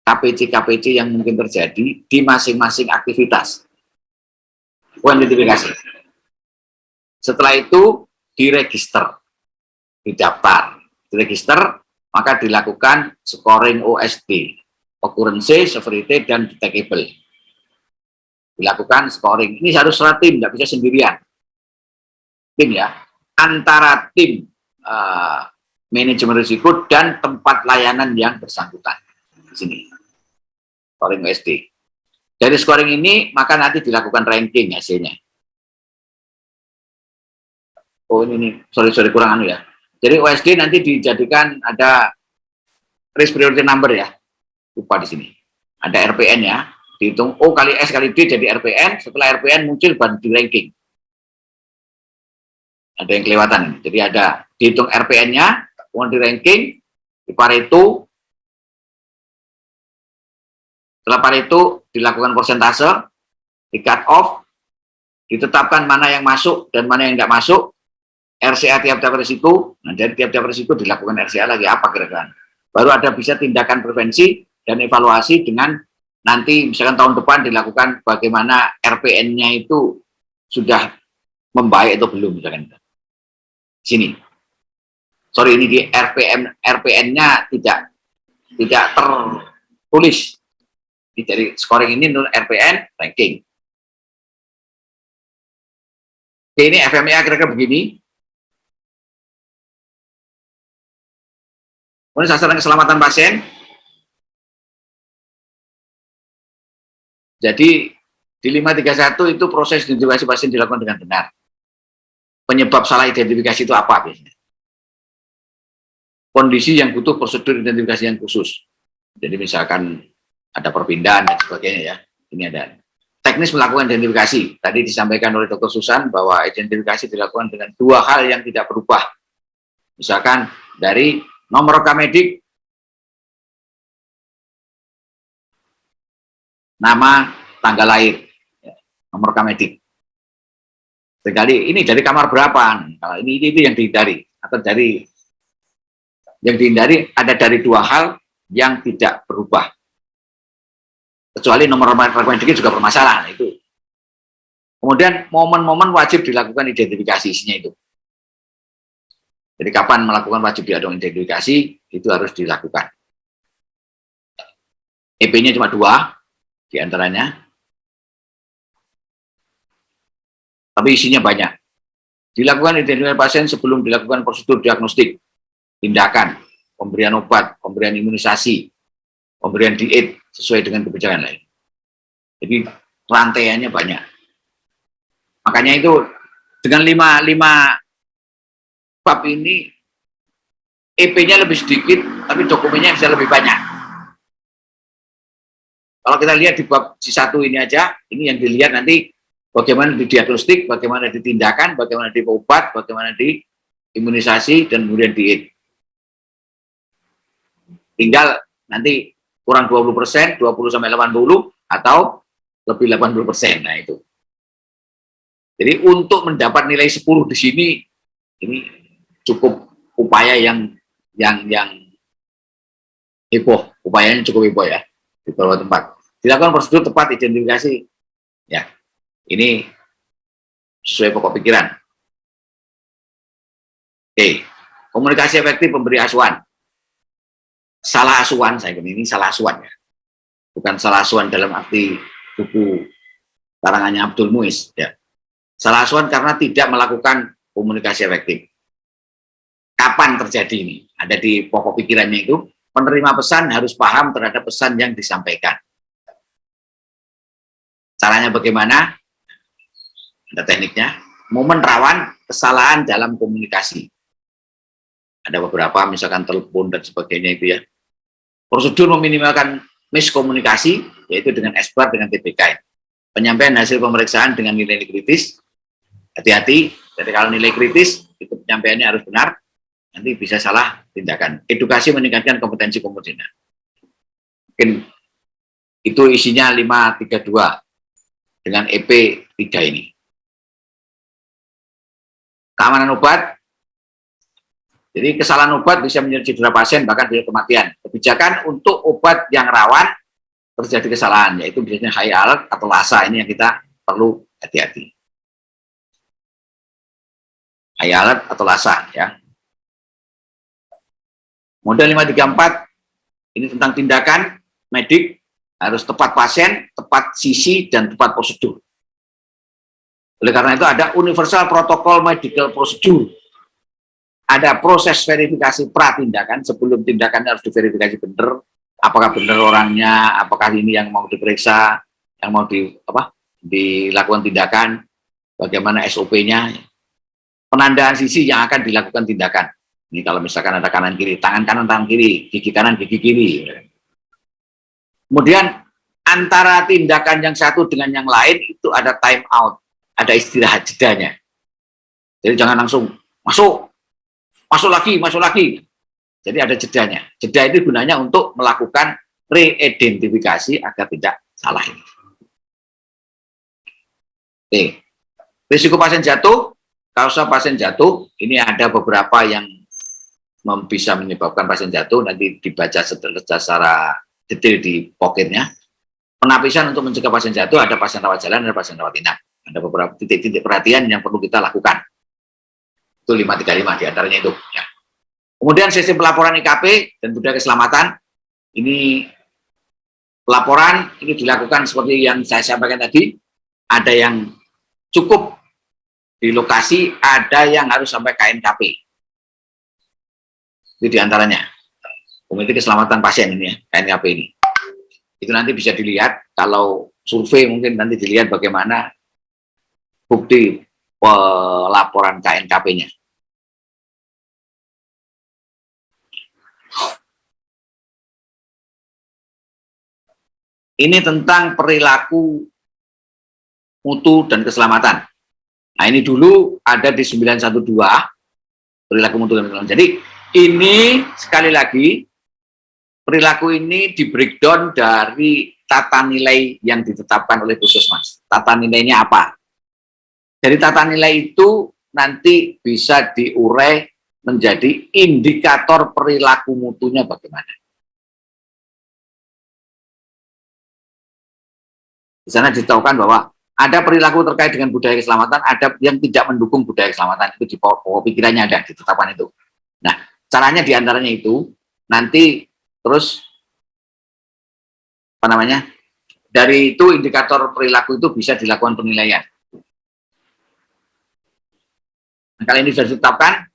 KPC-KPC yang mungkin terjadi di masing-masing aktivitas. Identifikasi. Setelah itu diregister, didaftar, diregister, maka dilakukan scoring OSD, occurrence, severity, dan detectable. Dilakukan scoring. Ini harus tim, tidak bisa sendirian. Tim ya, antara tim manajemen risiko dan tempat layanan yang bersangkutan. Di sini, scoring OSD. Dari scoring ini, maka nanti dilakukan ranking hasilnya. Oh ini sorry kurang anu ya. Jadi OSD nanti dijadikan ada risk priority number ya. Lupa di sini. Ada RPN ya. Dihitung O kali S kali D jadi RPN. Setelah RPN muncul baru di ranking. Ada yang kelewatan. Jadi ada dihitung RPN-nya, kemudian di ranking, di Pareto. Setelah Pareto dilakukan persentase, di cut off, ditetapkan mana yang masuk dan mana yang tidak masuk. RCA tiap-tiap risiko, nah dari tiap-tiap risiko dilakukan RCA lagi apa kira-kira. Baru ada bisa tindakan prevensi dan evaluasi dengan nanti misalkan tahun depan dilakukan bagaimana RPN-nya itu sudah membaik atau belum misalkan. Sini. Sorry ini di RPN-nya tidak tertulis. Dari scoring ini RPN ranking. Oke, ini FMEA kira-kira begini. Kemudian sasaran keselamatan pasien. Jadi di 531 itu proses identifikasi pasien dilakukan dengan benar. Penyebab salah identifikasi itu apa biasanya? Kondisi yang butuh prosedur identifikasi yang khusus. Jadi misalkan ada perpindahan dan sebagainya ya. Ini ada teknis melakukan identifikasi. Tadi disampaikan oleh Dr. Susan bahwa identifikasi dilakukan dengan dua hal yang tidak berubah. Misalkan dari nomor rekam medik, nama, tanggal lahir, nomor rekam medik. Sekali ini dari kamar berapa? Kalau ini itu yang dihindari atau dari yang dihindari ada dari dua hal yang tidak berubah. Kecuali nomor rekam medik juga bermasalah itu. Kemudian momen-momen wajib dilakukan identifikasi isinya itu. Jadi kapan melakukan wajib dilakukan identifikasi itu harus dilakukan. EP-nya cuma 2 diantaranya, tapi isinya banyak. Dilakukan identifikasi pasien sebelum dilakukan prosedur diagnostik, tindakan, pemberian obat, pemberian imunisasi, pemberian diet sesuai dengan kebijakan lain. Jadi rantaiannya banyak. Makanya itu dengan lima bab ini EP-nya lebih sedikit, tapi dokumennya bisa lebih banyak. Kalau kita lihat di bab C1 ini aja, ini yang dilihat nanti bagaimana di diagnostik, bagaimana di tindakan, bagaimana di obat, bagaimana di imunisasi, dan kemudian diet. Tinggal nanti kurang 20%, 20-80, atau lebih 80%. Nah itu. Jadi untuk mendapat nilai 10 di sini, ini cukup upaya yang heboh. Upayanya cukup heboh ya, di beberapa tempat. Dilakukan prosedur tepat identifikasi. Ya, ini sesuai pokok pikiran. Oke, komunikasi efektif pemberi asuhan. Salah asuhan, saya kira ini salah asuhan ya. Bukan salah asuhan dalam arti buku karangannya Abdul Muiz ya. Salah asuhan karena tidak melakukan komunikasi efektif. Kapan terjadi ini? Ada di pokok pikirannya itu, penerima pesan harus paham terhadap pesan yang disampaikan. Caranya bagaimana? Ada tekniknya. Momen rawan kesalahan dalam komunikasi. Ada beberapa, misalkan telepon dan sebagainya itu ya. Prosedur meminimalkan miskomunikasi, yaitu dengan SBAR, dengan TPK. Penyampaian hasil pemeriksaan dengan nilai kritis. Hati-hati, jadi kalau nilai kritis, itu penyampaiannya harus benar, nanti bisa salah tindakan. Edukasi meningkatkan kompetensi komunikasi. Mungkin itu isinya 532 dengan EP 3 ini. Keamanan obat. Jadi kesalahan obat bisa menjadi cedera pasien, bahkan bisa kematian. Kebijakan untuk obat yang rawan terjadi kesalahan, yaitu biasanya high alert atau LASA, ini yang kita perlu hati-hati. High alert atau LASA ya. Model 534 ini tentang tindakan medik, harus tepat pasien, tepat sisi, dan tepat prosedur. Oleh karena itu ada universal protokol medical procedure. Ada proses verifikasi pratindakan, sebelum tindakan harus diverifikasi benar, apakah benar orangnya, apakah ini yang mau diperiksa, yang mau dilakukan tindakan, bagaimana SOP-nya, penandaan sisi yang akan dilakukan tindakan. Ini kalau misalkan ada kanan kiri, tangan kanan tangan kiri, gigi kanan gigi kiri. Kemudian antara tindakan yang satu dengan yang lain itu ada time out, ada istirahat jedanya. Jadi jangan langsung masuk lagi. Jadi ada jedanya. Jeda itu gunanya untuk melakukan reidentifikasi agar tidak salah ini. Oke. Risiko pasien jatuh, kausa pasien jatuh, ini ada beberapa yang bisa menyebabkan pasien jatuh, nanti dibaca secara detail di pocketnya. Penapisan untuk mencegah pasien jatuh, ada pasien rawat jalan, ada pasien rawat inap. Ada beberapa titik-titik perhatian yang perlu kita lakukan. Itu 535 diantaranya itu. Ya. Kemudian sistem pelaporan IKP dan budaya keselamatan, ini pelaporan ini dilakukan seperti yang saya sampaikan tadi, ada yang cukup di lokasi, ada yang harus sampai KNKP. Itu diantaranya. Komite Keselamatan Pasien ini ya, KNKP ini. Itu nanti bisa dilihat, kalau survei mungkin nanti dilihat bagaimana bukti pelaporan KNKP-nya. Ini tentang perilaku mutu dan keselamatan. Nah, ini dulu ada di 912, perilaku mutu dan keselamatan. Jadi, ini sekali lagi, perilaku ini di breakdown dari tata nilai yang ditetapkan oleh Puskesmas. Tata nilainya apa? Dari tata nilai itu nanti bisa diurai menjadi indikator perilaku mutunya bagaimana. Di sana ditahukan bahwa ada perilaku terkait dengan budaya keselamatan, ada yang tidak mendukung budaya keselamatan, itu di pokok pikirannya ada, ditetapkan itu. Nah, caranya diantaranya itu, nanti terus, dari itu indikator perilaku itu bisa dilakukan penilaian. Kalau ini sudah ditetapkan,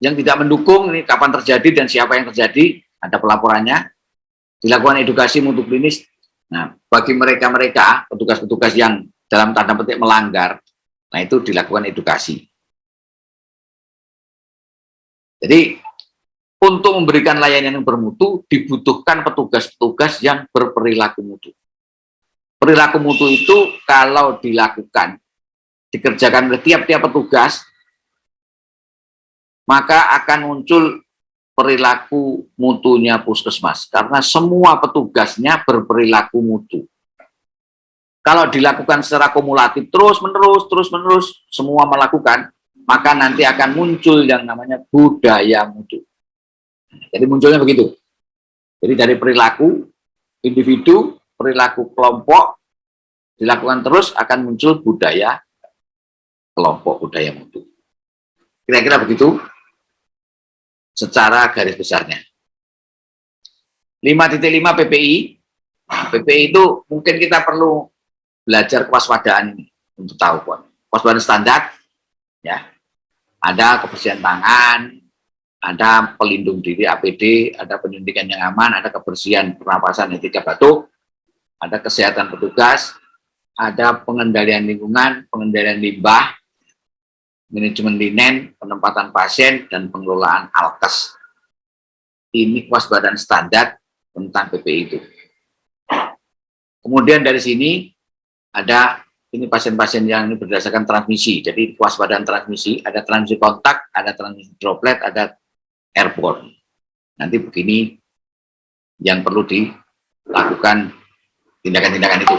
yang tidak mendukung ini kapan terjadi dan siapa yang terjadi, ada pelaporannya, dilakukan edukasi mutu klinis. Nah, bagi mereka-mereka petugas-petugas yang dalam tanda petik melanggar, nah itu dilakukan edukasi. Jadi untuk memberikan layanan yang bermutu dibutuhkan petugas-petugas yang berperilaku mutu. Perilaku mutu itu kalau dilakukan, dikerjakan oleh tiap-tiap petugas, maka akan muncul perilaku mutunya puskesmas. Karena semua petugasnya berperilaku mutu. Kalau dilakukan secara kumulatif terus-menerus, semua melakukan, maka nanti akan muncul yang namanya budaya mutu. Jadi munculnya begitu. Jadi dari perilaku individu, perilaku kelompok, dilakukan terus akan muncul budaya kelompok, budaya mutu. Kira-kira begitu secara garis besarnya. 5.5 PPI. PPI itu mungkin kita perlu belajar kewaspadaan ini untuk tahu kewaspadaan standar, ya. Ada kebersihan tangan, ada pelindung diri APD, ada penyuntikan yang aman, ada kebersihan pernapasan yang tidak batuk, ada kesehatan petugas, ada pengendalian lingkungan, pengendalian limbah, manajemen linen, penempatan pasien, dan pengelolaan alkes. Ini kewaspadaan standar tentang PPI itu. Kemudian dari sini ada ini pasien-pasien yang ini berdasarkan transmisi. Jadi kewaspadaan transmisi, ada transmisi kontak, ada transmisi droplet, ada airborne. Nanti begini yang perlu dilakukan tindakan-tindakan itu.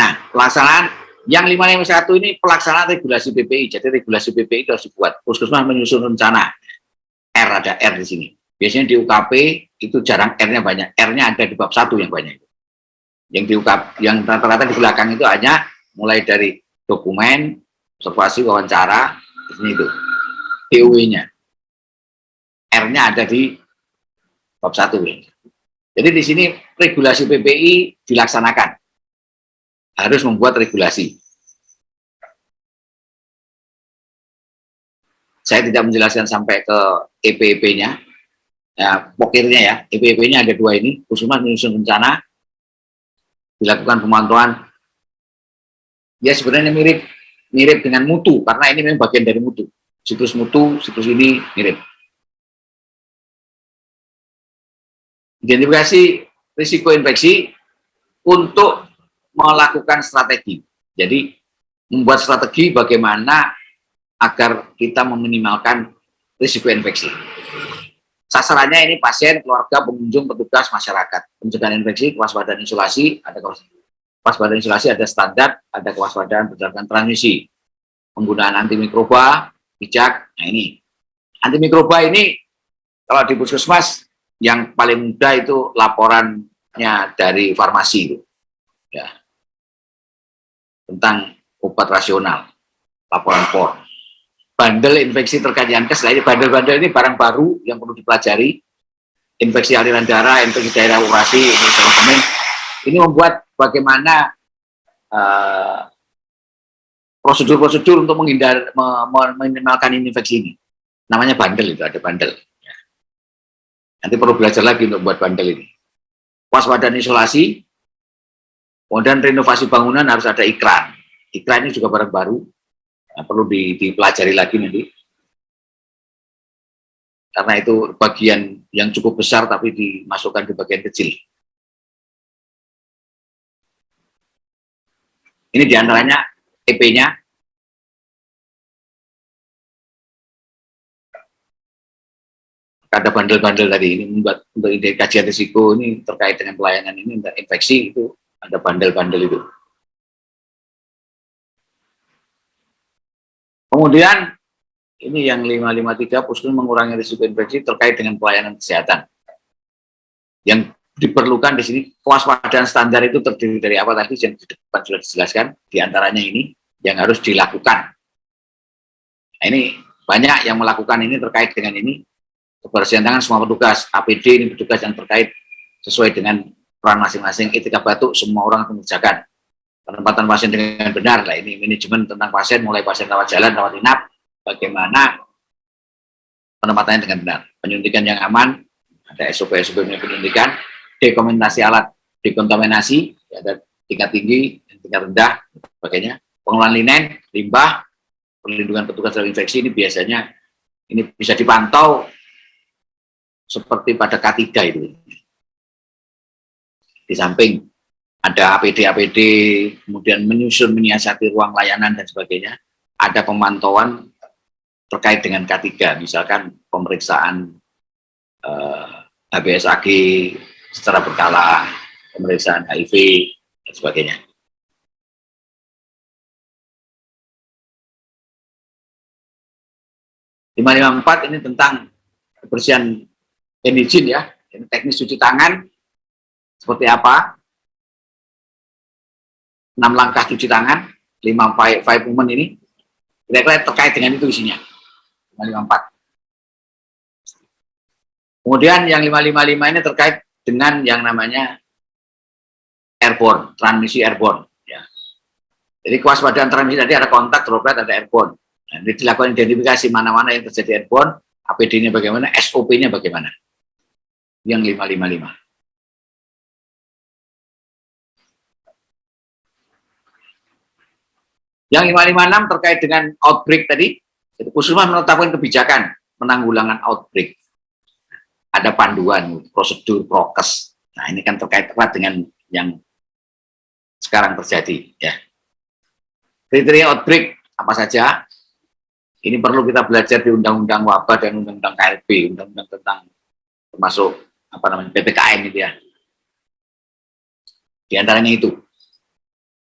Nah, pelaksanaan yang 551 ini pelaksanaan regulasi PPI. Jadi regulasi PPI itu harus dibuat. Puskesmas menyusun rencana. R, ada R di sini. Biasanya di UKP itu jarang R-nya banyak. R-nya ada di bab 1 yang banyak. Yang di UKP, yang rata-rata di belakang itu hanya mulai dari dokumen, observasi, wawancara, di sini itu. TUI-nya. R-nya ada di bab 1. Jadi di sini regulasi PPI dilaksanakan. Harus membuat regulasi. Saya tidak menjelaskan sampai ke EPP-nya, ya, pokirnya ya. EPP-nya ada 2 ini, Puskesmas menyusun rencana, dilakukan pemantauan. Ya sebenarnya mirip dengan mutu, karena ini memang bagian dari mutu. Siklus mutu, siklus ini mirip. Identifikasi risiko infeksi untuk melakukan strategi. Jadi membuat strategi bagaimana agar kita meminimalkan risiko infeksi. Sasarannya ini pasien, keluarga, pengunjung, petugas, masyarakat. Pencegahan infeksi, kewaspadaan isolasi, ada kewaspadaan isolasi, ada standar, ada kewaspadaan berdasarkan transmisi. Penggunaan antimikroba, bijak. Nah ini, antimikroba ini kalau di puskesmas yang paling mudah itu laporannya dari farmasi itu, ya, tentang obat rasional, laporan POR. Bandel infeksi terkait Yankes, ini bandel-bandel ini barang baru yang perlu dipelajari. Infeksi aliran darah, infeksi daerah urasi, ini membuat bagaimana prosedur-prosedur untuk meminimalkan infeksi ini. Namanya bandel itu, ada bandel. Ya. Nanti perlu belajar lagi untuk buat bandel ini. Waspadaan isolasi, kemudian renovasi bangunan harus ada ikran. Ikran ini juga barang baru. Nah, perlu dipelajari lagi nanti, karena itu bagian yang cukup besar tapi dimasukkan di bagian kecil. Ini diantaranya EP-nya. Ada bandel-bandel tadi ini membuat untuk kajian risiko ini terkait dengan pelayanan ini, infeksi itu ada bandel-bandel itu. Kemudian ini yang 553 puskesmas mengurangi risiko infeksi terkait dengan pelayanan kesehatan. Yang diperlukan di sini kewaspadaan standar itu terdiri dari apa tadi yang di depan sudah dijelaskan, diantaranya ini yang harus dilakukan. Nah, ini banyak yang melakukan ini terkait dengan ini, kebersihan tangan semua petugas, APD ini petugas yang terkait sesuai dengan peran masing-masing, etika batuk semua orang mengerjakan. penempatan pasien dengan benar. Lah ini manajemen tentang pasien, mulai pasien rawat jalan, rawat inap, bagaimana penempatannya dengan benar. Penyuntikan yang aman, ada SOP-SOP penyuntikan, dekontaminasi alat, dekontaminasi, ada tingkat tinggi, tingkat rendah, sebagainya. Pengelolaan linen, limbah, perlindungan petugas dari infeksi ini biasanya ini bisa dipantau seperti pada K3 itu. Di samping ada APD, kemudian menyusun, menyiasati ruang layanan dan sebagainya, ada pemantauan terkait dengan K3, misalkan pemeriksaan HBsAg secara berkala, pemeriksaan HIV, dan sebagainya. (554) ini tentang kebersihan hygiene ya, ini teknis cuci tangan seperti apa, 6 langkah cuci tangan, 5 movement ini, kira-kira terkait dengan itu isinya, 554. Kemudian yang 555 ini terkait dengan yang namanya airborne, transmisi airborne. Ya. Jadi kewaspadaan transmisi tadi ada kontak, droplet, ada airborne. Nah, ini dilakukan identifikasi mana-mana yang terjadi airborne, APD-nya bagaimana, SOP-nya bagaimana. Yang 555. Yang 556 terkait dengan outbreak tadi, itu Puskesmas menetapkan kebijakan penanggulangan outbreak. Ada panduan, prosedur, prokes. Nah, ini kan terkait erat dengan yang sekarang terjadi. Ya. Kriteria outbreak apa saja? Ini perlu kita belajar di Undang-Undang Wabah dan Undang-Undang KLB, Undang-Undang tentang termasuk apa namanya PPKM itu ya. Di antaranya itu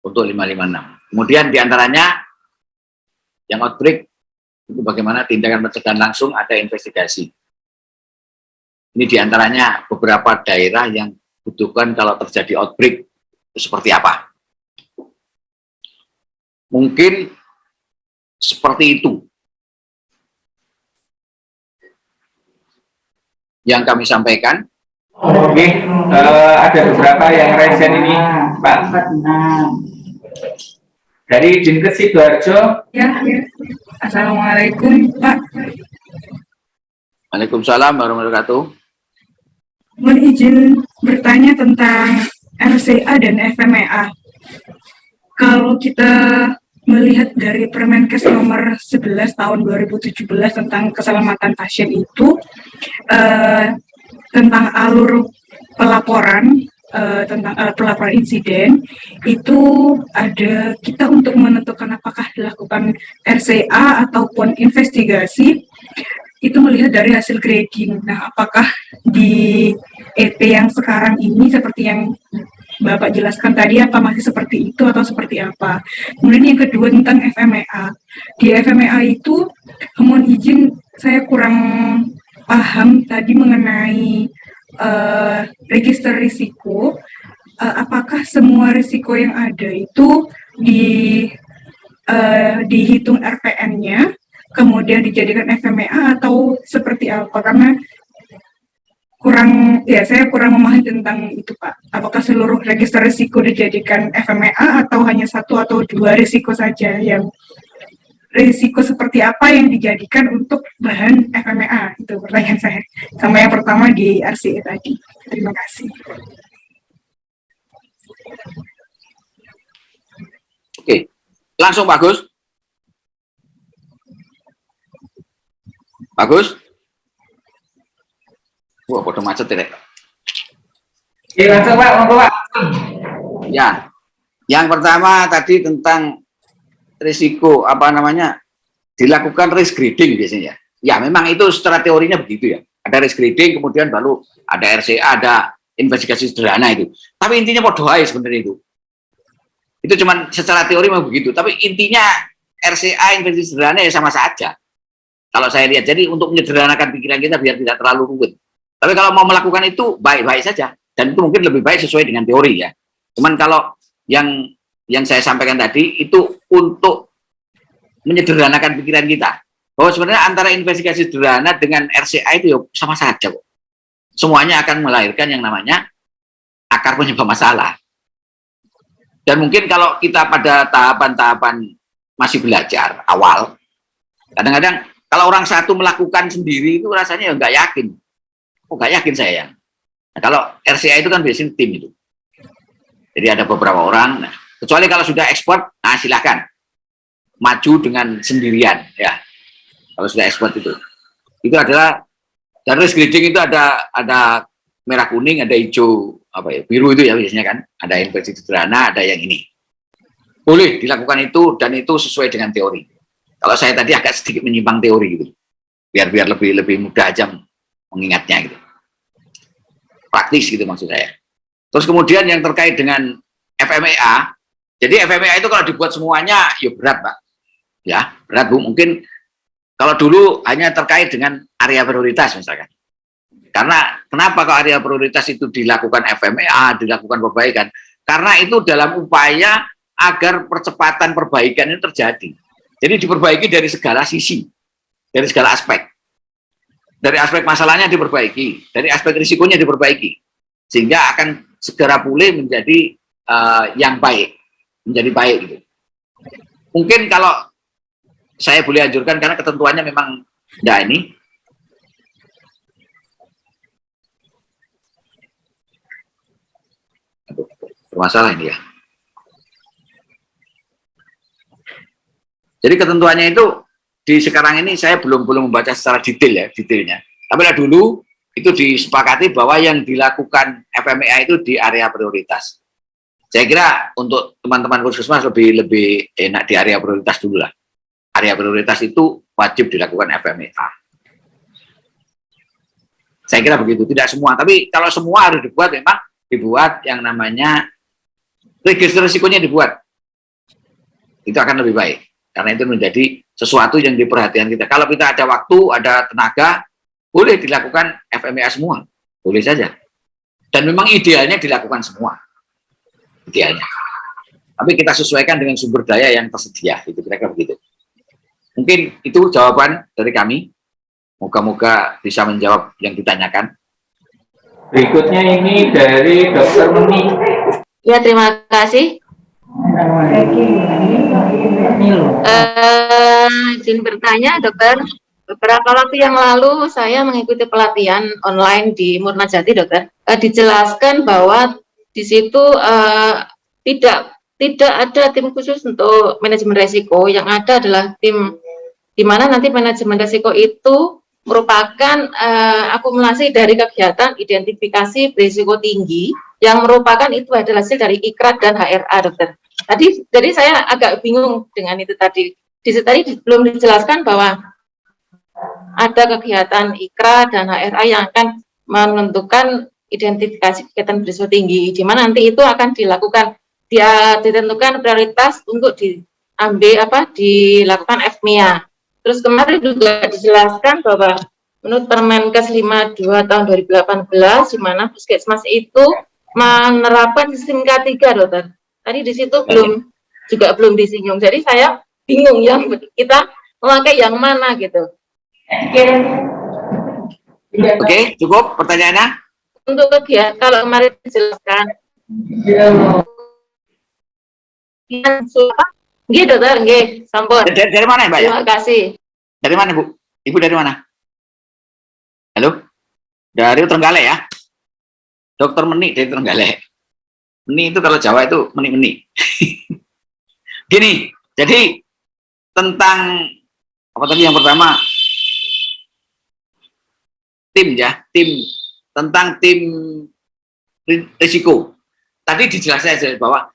untuk 556. Kemudian di antaranya yang outbreak itu bagaimana tindakan pencegahan langsung, ada investigasi. Ini di antaranya beberapa daerah yang butuhkan kalau terjadi outbreak itu seperti apa. Mungkin seperti itu yang kami sampaikan. Oke, ada beberapa yang resen ini, Pak. Dari Dinkes Sidoarjo. Ya. Assalamualaikum, Pak. Waalaikumsalam warahmatullahi wabarakatuh. Mohon izin bertanya tentang RCA dan FMEA. Kalau kita melihat dari Permenkes nomor 11 tahun 2017 tentang keselamatan pasien itu, tentang alur pelaporan, tentang pelaporan insiden, itu ada kita untuk menentukan apakah dilakukan RCA ataupun investigasi, itu melihat dari hasil grading. Nah, apakah di EP yang sekarang ini seperti yang Bapak jelaskan tadi, apa masih seperti itu atau seperti apa? Kemudian yang kedua tentang FMEA. Di FMEA itu, mohon izin saya kurang paham tadi mengenai register risiko. Apakah semua risiko yang ada itu dihitung RPN-nya, kemudian dijadikan FMEA atau seperti apa? Karena saya kurang memahami tentang itu, Pak. Apakah seluruh register risiko dijadikan FMEA atau hanya satu atau dua risiko saja, yang risiko seperti apa yang dijadikan untuk bahan FMEA? Itu pertanyaan saya. Sama yang pertama di RCA tadi. Terima kasih. Oke, langsung Pak Gus. Bagus. Wah, bodoh macet ya. Oke, langsung Pak, monggo Pak. Ya, yang pertama tadi tentang risiko apa namanya dilakukan risk grading biasanya. Ya, memang itu secara teorinya begitu ya. Ada risk grading, kemudian baru ada RCA, ada investigasi sederhana itu. Tapi intinya podo ae sebenarnya itu. Itu cuma secara teori memang begitu. Tapi intinya RCA investigasi sederhana ya sama saja. Kalau saya lihat, jadi untuk menyederhanakan pikiran kita biar tidak terlalu rumit. Tapi kalau mau melakukan itu baik-baik saja, dan itu mungkin lebih baik sesuai dengan teori ya. Cuman kalau yang saya sampaikan tadi itu untuk menyederhanakan pikiran kita, bahwa sebenarnya antara investigasi sederhana dengan RCA itu ya sama saja kok. Semuanya akan melahirkan yang namanya akar penyebab masalah. Dan mungkin kalau kita pada tahapan-tahapan masih belajar awal, kadang-kadang kalau orang satu melakukan sendiri itu rasanya nggak yakin. Oh, nggak yakin saya ya. Nah, kalau RCA itu kan biasanya tim itu. Jadi ada beberapa orang. Nah, kecuali kalau sudah ekspor, nah silahkan maju dengan sendirian ya. Kalau sudah ekspor itu adalah dan risk grading itu ada merah kuning, ada hijau apa ya biru itu ya biasanya kan. Ada inversi sederhana, ada yang ini. Boleh dilakukan itu dan itu sesuai dengan teori. Kalau saya tadi agak sedikit menyimpang teori gitu, biar lebih mudah aja mengingatnya gitu, praktis gitu maksud saya. Terus kemudian yang terkait dengan FMEA, jadi FMEA itu kalau dibuat semuanya ya berat Pak, ya berat Bu. Mungkin kalau dulu hanya terkait dengan area prioritas misalkan. Karena kenapa kalau area prioritas itu dilakukan FMEA, dilakukan perbaikan? Karena itu dalam upaya agar percepatan perbaikan ini terjadi. Jadi diperbaiki dari segala sisi, dari segala aspek. Dari aspek masalahnya diperbaiki, dari aspek risikonya diperbaiki. Sehingga akan segera pulih menjadi yang baik, menjadi baik gitu. Mungkin kalau saya boleh anjurkan karena ketentuannya memang ya ini. Bermasalah ini ya. Jadi ketentuannya itu di sekarang ini saya belum membaca secara detailnya. Tapi dulu itu disepakati bahwa yang dilakukan FMEA itu di area prioritas. Saya kira untuk teman-teman puskesmas lebih enak di area prioritas dulu lah. Area prioritas itu wajib dilakukan FMEA. Saya kira begitu, tidak semua. Tapi kalau semua harus dibuat yang namanya register risikonya dibuat. Itu akan lebih baik. Karena itu menjadi sesuatu yang diperhatikan kita. Kalau kita ada waktu, ada tenaga, boleh dilakukan FMEA semua. Boleh saja. Dan memang idealnya dilakukan semua. Idealnya. Tapi kita sesuaikan dengan sumber daya yang tersedia. Itu kira-kira begitu. Mungkin itu jawaban dari kami. Moga-moga bisa menjawab yang ditanyakan. Berikutnya ini dari Dr. Meni. Ya, terima kasih. Izin bertanya, Dokter. Beberapa waktu yang lalu saya mengikuti pelatihan online di Murnajati, Dokter. Dijelaskan bahwa di situ tidak ada tim khusus untuk manajemen resiko. Yang ada adalah tim di mana nanti manajemen resiko itu merupakan akumulasi dari kegiatan identifikasi berisiko tinggi yang merupakan itu adalah hasil dari IKRA dan HRA, Dokter. Jadi saya agak bingung dengan itu tadi. Tadi belum dijelaskan bahwa ada kegiatan IKRA dan HRA yang akan menentukan identifikasi kegiatan berisiko tinggi, di mana nanti itu akan dilakukan, ditentukan prioritas untuk dilakukan FMEA. Terus kemarin juga dijelaskan bahwa menurut Permenkes 52 tahun 2018, di mana puskesmas itu menerapkan sistem K3, Dokter. Tadi di situ belum disinggung. Jadi saya bingung yang kita memakai yang mana gitu. Oke, cukup pertanyaannya? Untuk kegiatan kalau kemarin dijelaskan. Nggih, Dokter, nggih, sampun. Dari mana ya, Mbak? Terima kasih. Dari mana, Bu? Ibu dari mana? Halo? Dari Trenggalek ya? Dokter Meni dari Trenggalek. Meni itu kalau Jawa itu meni-meni. Gini, jadi tentang apa tadi yang pertama? Tentang tim risiko. Tadi dijelaskan bahwa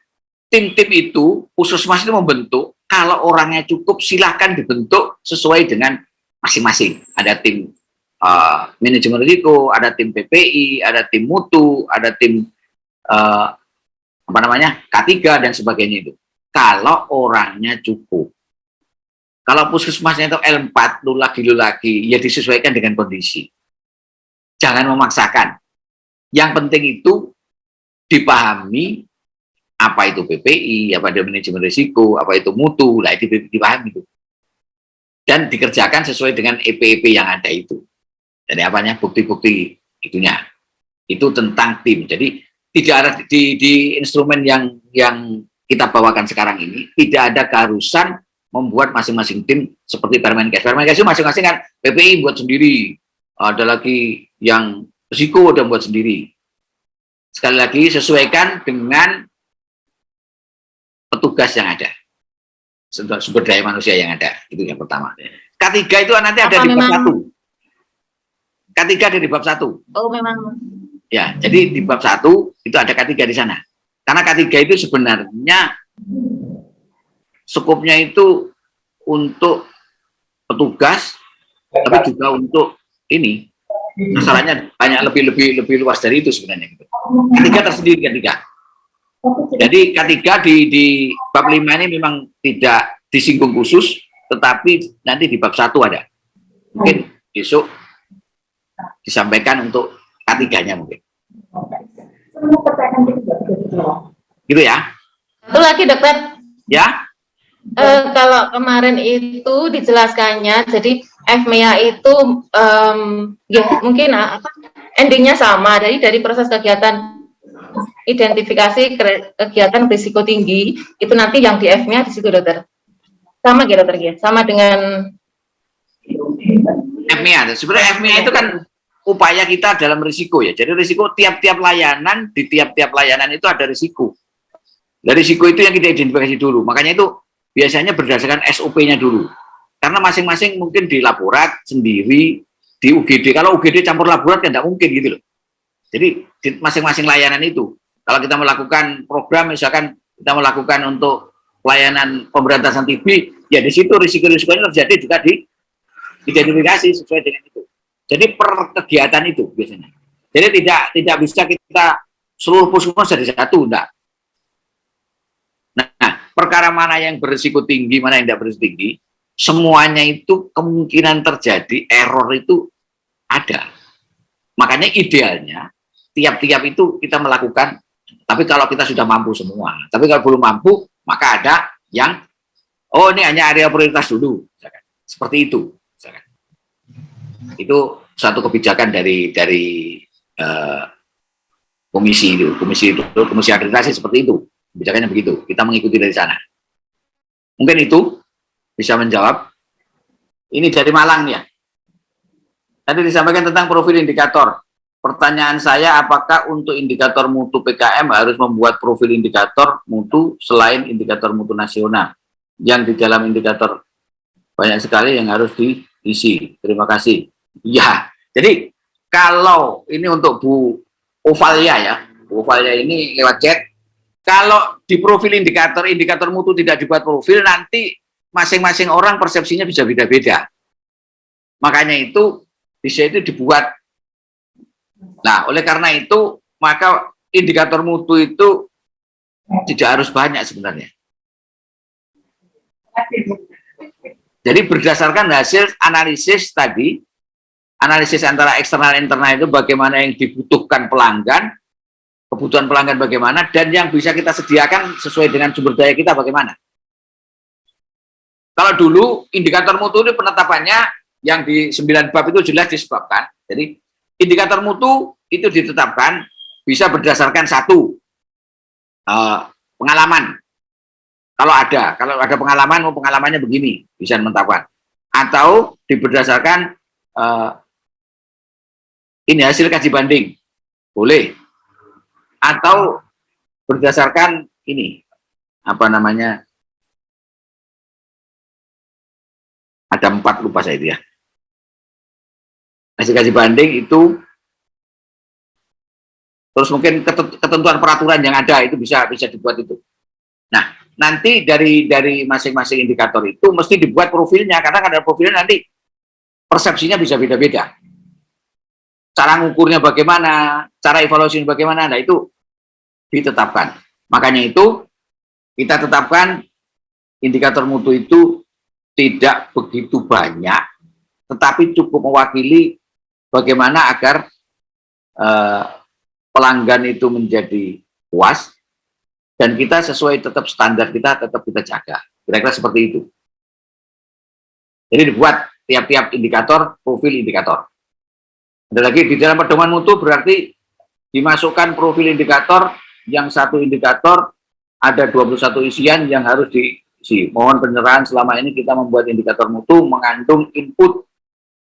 tim-tim itu puskesmas itu membentuk, kalau orangnya cukup silahkan dibentuk sesuai dengan masing-masing. Ada tim manajemen risiko, ada tim PPI, ada tim mutu, ada tim K3 dan sebagainya itu. Kalau orangnya cukup. Kalau puskesmasnya itu L4 lu lagi ya disesuaikan dengan kondisi. Jangan memaksakan. Yang penting itu dipahami apa itu PPI, apa itu manajemen risiko, apa itu mutu, lah itu dipahami itu. Dan dikerjakan sesuai dengan EP-EP yang ada itu. Jadi apanya bukti-bukti itunya. Itu tentang tim. Jadi tidak ada di instrumen yang kita bawakan sekarang ini tidak ada keharusan membuat masing-masing tim seperti Permenkes. Permenkes itu masing-masing kan PPI buat sendiri, ada lagi yang risiko dan buat sendiri. Sekali lagi sesuaikan dengan petugas yang ada, sumber daya manusia yang ada, itu yang pertama. K3 itu nanti ada di bab 1. K3 ada di bab 1. Oh, memang. Ya, jadi di bab 1 itu ada K3 di sana. Karena K3 itu sebenarnya skopnya itu untuk petugas, tapi juga untuk ini. Masalahnya banyak lebih luas dari itu sebenarnya. K3 tersendiri K3. Jadi K3 di bab 5 ini memang tidak disinggung khusus, tetapi nanti di bab 1 ada. Mungkin besok disampaikan untuk K3-nya mungkin. Gitu ya. Satu lagi dokter. Ya. Kalau kemarin itu dijelaskannya, jadi FMEA itu ya mungkin endingnya sama, jadi dari proses kegiatan identifikasi kegiatan risiko tinggi itu nanti yang di FMEA di situ dokter. Sama gitu dokter ya, sama dengan FMEA. Sebenarnya FMEA itu kan upaya kita dalam risiko ya. Jadi risiko tiap-tiap layanan, di tiap-tiap layanan itu ada risiko. Dari risiko itu yang kita identifikasi dulu. Makanya itu biasanya berdasarkan SOP-nya dulu. Karena masing-masing mungkin di laborat sendiri, di UGD. Kalau UGD campur laborat kan tidak mungkin gitu loh. Jadi di masing-masing layanan itu. Kalau kita melakukan program, misalkan kita melakukan untuk pelayanan pemberantasan TB, ya di situ risiko-risikonya terjadi juga di identifikasi sesuai dengan itu. Jadi per kegiatan itu biasanya. Jadi tidak bisa kita seluruh puskesmas jadi satu, enggak. Nah, perkara mana yang berisiko tinggi, mana yang tidak berisiko tinggi, semuanya itu kemungkinan terjadi error itu ada. Makanya idealnya tiap-tiap itu kita melakukan, tapi kalau kita sudah mampu semua. Tapi kalau belum mampu, maka ada yang, oh ini hanya area prioritas dulu. Misalkan. Seperti itu. Misalkan. Itu satu kebijakan dari komisi itu. Komisi akreditasi seperti itu. Kebijakannya begitu. Kita mengikuti dari sana. Mungkin itu bisa menjawab. Ini dari Malang ya. Tadi disampaikan tentang profil indikator. Pertanyaan saya, apakah untuk indikator mutu PKM harus membuat profil indikator mutu selain indikator mutu nasional? Yang di dalam indikator banyak sekali yang harus diisi. Terima kasih. Ya, jadi kalau ini untuk Bu Ovalia ya, Bu Ovalia ini lewat chat, kalau di profil indikator mutu tidak dibuat profil, nanti masing-masing orang persepsinya bisa beda-beda. Makanya itu bisa itu dibuat. Nah, oleh karena itu, maka indikator mutu itu tidak harus banyak sebenarnya. Jadi berdasarkan hasil analisis tadi, analisis antara eksternal dan internal itu bagaimana yang dibutuhkan pelanggan, kebutuhan pelanggan bagaimana, dan yang bisa kita sediakan sesuai dengan sumber daya kita bagaimana. Kalau dulu indikator mutu itu penetapannya yang di 9 bab itu jelas disebabkan. Jadi indikator mutu itu ditetapkan bisa berdasarkan satu pengalaman. Kalau ada pengalaman, pengalamannya begini, bisa menetapkan. Atau berdasarkan ini hasil kaji banding, boleh. Atau berdasarkan ini, apa namanya, ada 4 lupa saya itu ya. Hasil kaji banding itu, terus mungkin ketentuan peraturan yang ada itu bisa dibuat itu. Nah, nanti dari masing-masing indikator itu mesti dibuat profilnya, karena ada profilnya nanti persepsinya bisa beda-beda. Cara ngukurnya bagaimana, cara evaluasinya bagaimana, nah itu ditetapkan. Makanya itu kita tetapkan indikator mutu itu tidak begitu banyak, tetapi cukup mewakili bagaimana agar pelanggan itu menjadi puas, dan kita sesuai tetap standar kita, tetap kita jaga. Kira-kira seperti itu. Jadi dibuat tiap-tiap indikator, profil indikator. Ada lagi di dalam pedoman mutu berarti dimasukkan profil indikator, yang satu indikator ada 21 isian yang harus diisi. Mohon pencerahan, selama ini kita membuat indikator mutu mengandung input,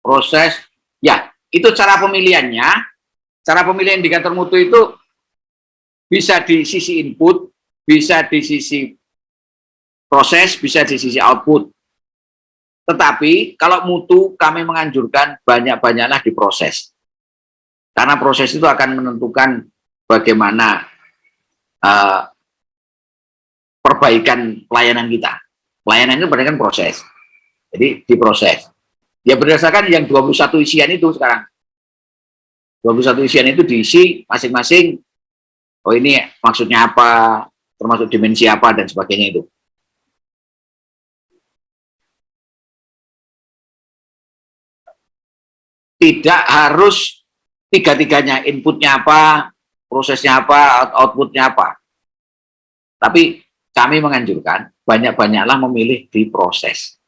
proses, ya, itu cara pemilihannya. Cara pemilihan indikator mutu itu bisa di sisi input, bisa di sisi proses, bisa di sisi output. Tetapi kalau mutu kami menganjurkan banyak-banyaklah diproses. Karena proses itu akan menentukan bagaimana perbaikan pelayanan kita. Pelayanan itu berdasarkan proses. Jadi diproses. Ya berdasarkan yang 21 isian itu sekarang. 21 isian itu diisi masing-masing. Oh ini maksudnya apa, termasuk dimensi apa dan sebagainya itu. Tidak harus tiga-tiganya, inputnya apa, prosesnya apa, outputnya apa. Tapi kami menganjurkan banyak-banyaklah memilih di proses.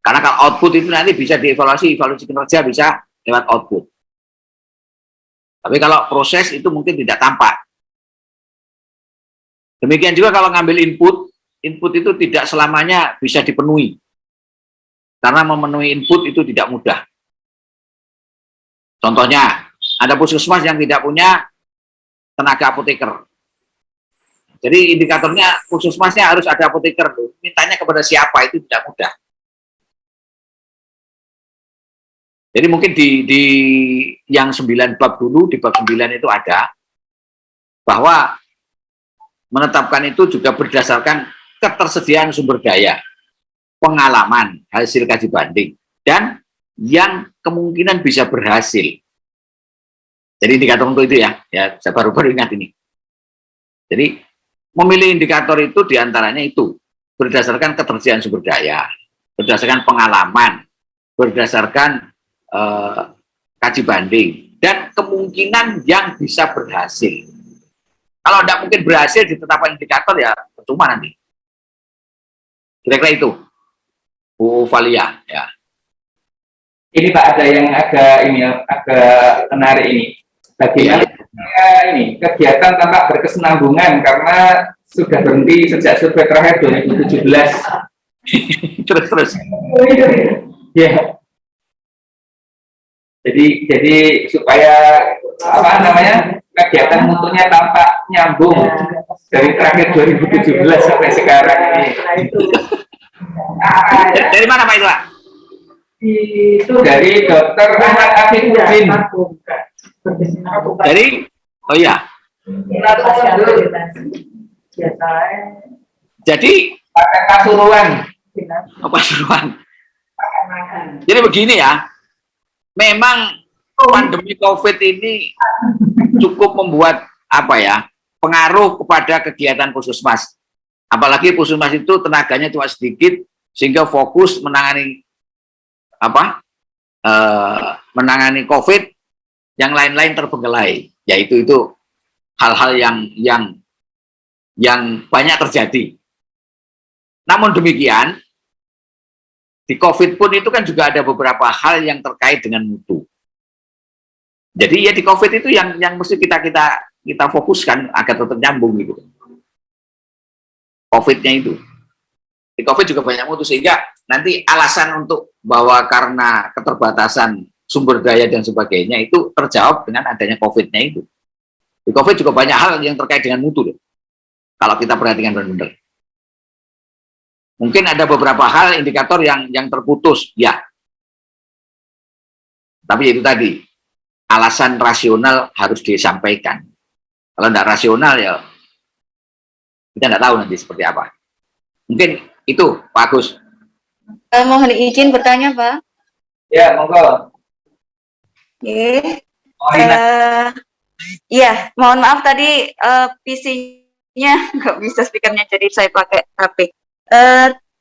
Karena kalau output itu nanti bisa dievaluasi, evaluasi kinerja bisa lewat output. Tapi kalau proses itu mungkin tidak tampak. Demikian juga kalau ngambil input, input itu tidak selamanya bisa dipenuhi. Karena memenuhi input itu tidak mudah. Contohnya, ada puskesmas yang tidak punya tenaga apoteker. Jadi indikatornya puskesmasnya harus ada apoteker. Mintanya kepada siapa itu tidak mudah. Jadi mungkin di yang 9 bab dulu, di bab 9 itu ada, bahwa menetapkan itu juga berdasarkan ketersediaan sumber daya, pengalaman, hasil kaji banding, dan yang kemungkinan bisa berhasil. Jadi indikator untuk itu ya saya baru-baru ingat ini. Jadi memilih indikator itu diantaranya itu berdasarkan ketersediaan sumber daya, berdasarkan pengalaman, berdasarkan kaji banding, dan kemungkinan yang bisa berhasil. Kalau tidak mungkin berhasil ditetapkan indikator ya percuma nanti. Kira-kira itu, Bu Valia. Ya. Ini Pak, ada yang agak menarik ini. Bagaimana ini kegiatan tampak berkesinambungan karena sudah berhenti sejak survei terakhir 2017. Terus. Ya. Jadi supaya apa namanya kegiatan mutunya tampak nyambung dari terakhir 2017 sampai sekarang ini. Dari mana Pak itu Pak? Itu dari Dokter Ahmad Afifuddin. Dari, oh iya. Jadi Pakai Pasuruan. Pasuruan. Jadi begini ya, memang pandemi COVID ini cukup membuat apa ya, pengaruh kepada kegiatan puskesmas. Apalagi puskesmas itu tenaganya cuma sedikit, sehingga fokus menangani menangani COVID, yang lain-lain terbengkelai. Yaitu itu hal-hal yang banyak terjadi. Namun demikian, di COVID pun itu kan juga ada beberapa hal yang terkait dengan mutu. Jadi ya di COVID itu yang mesti kita fokuskan agar tetap nyambung gitu. COVID-nya itu. Di COVID juga banyak mutu, sehingga nanti alasan untuk bahwa karena keterbatasan sumber daya dan sebagainya itu terjawab dengan adanya COVID-nya itu. Di COVID juga banyak hal yang terkait dengan mutu loh. Kalau kita perhatikan benar-benar. Mungkin ada beberapa hal indikator yang terputus, ya. Tapi itu tadi, alasan rasional harus disampaikan. Kalau tidak rasional ya kita tidak tahu nanti seperti apa. Mungkin itu, Pak Agus. Mohon izin bertanya, Pak. Ya, monggo. Iya, mohon maaf tadi PC-nya nggak bisa speakernya, jadi saya pakai HP.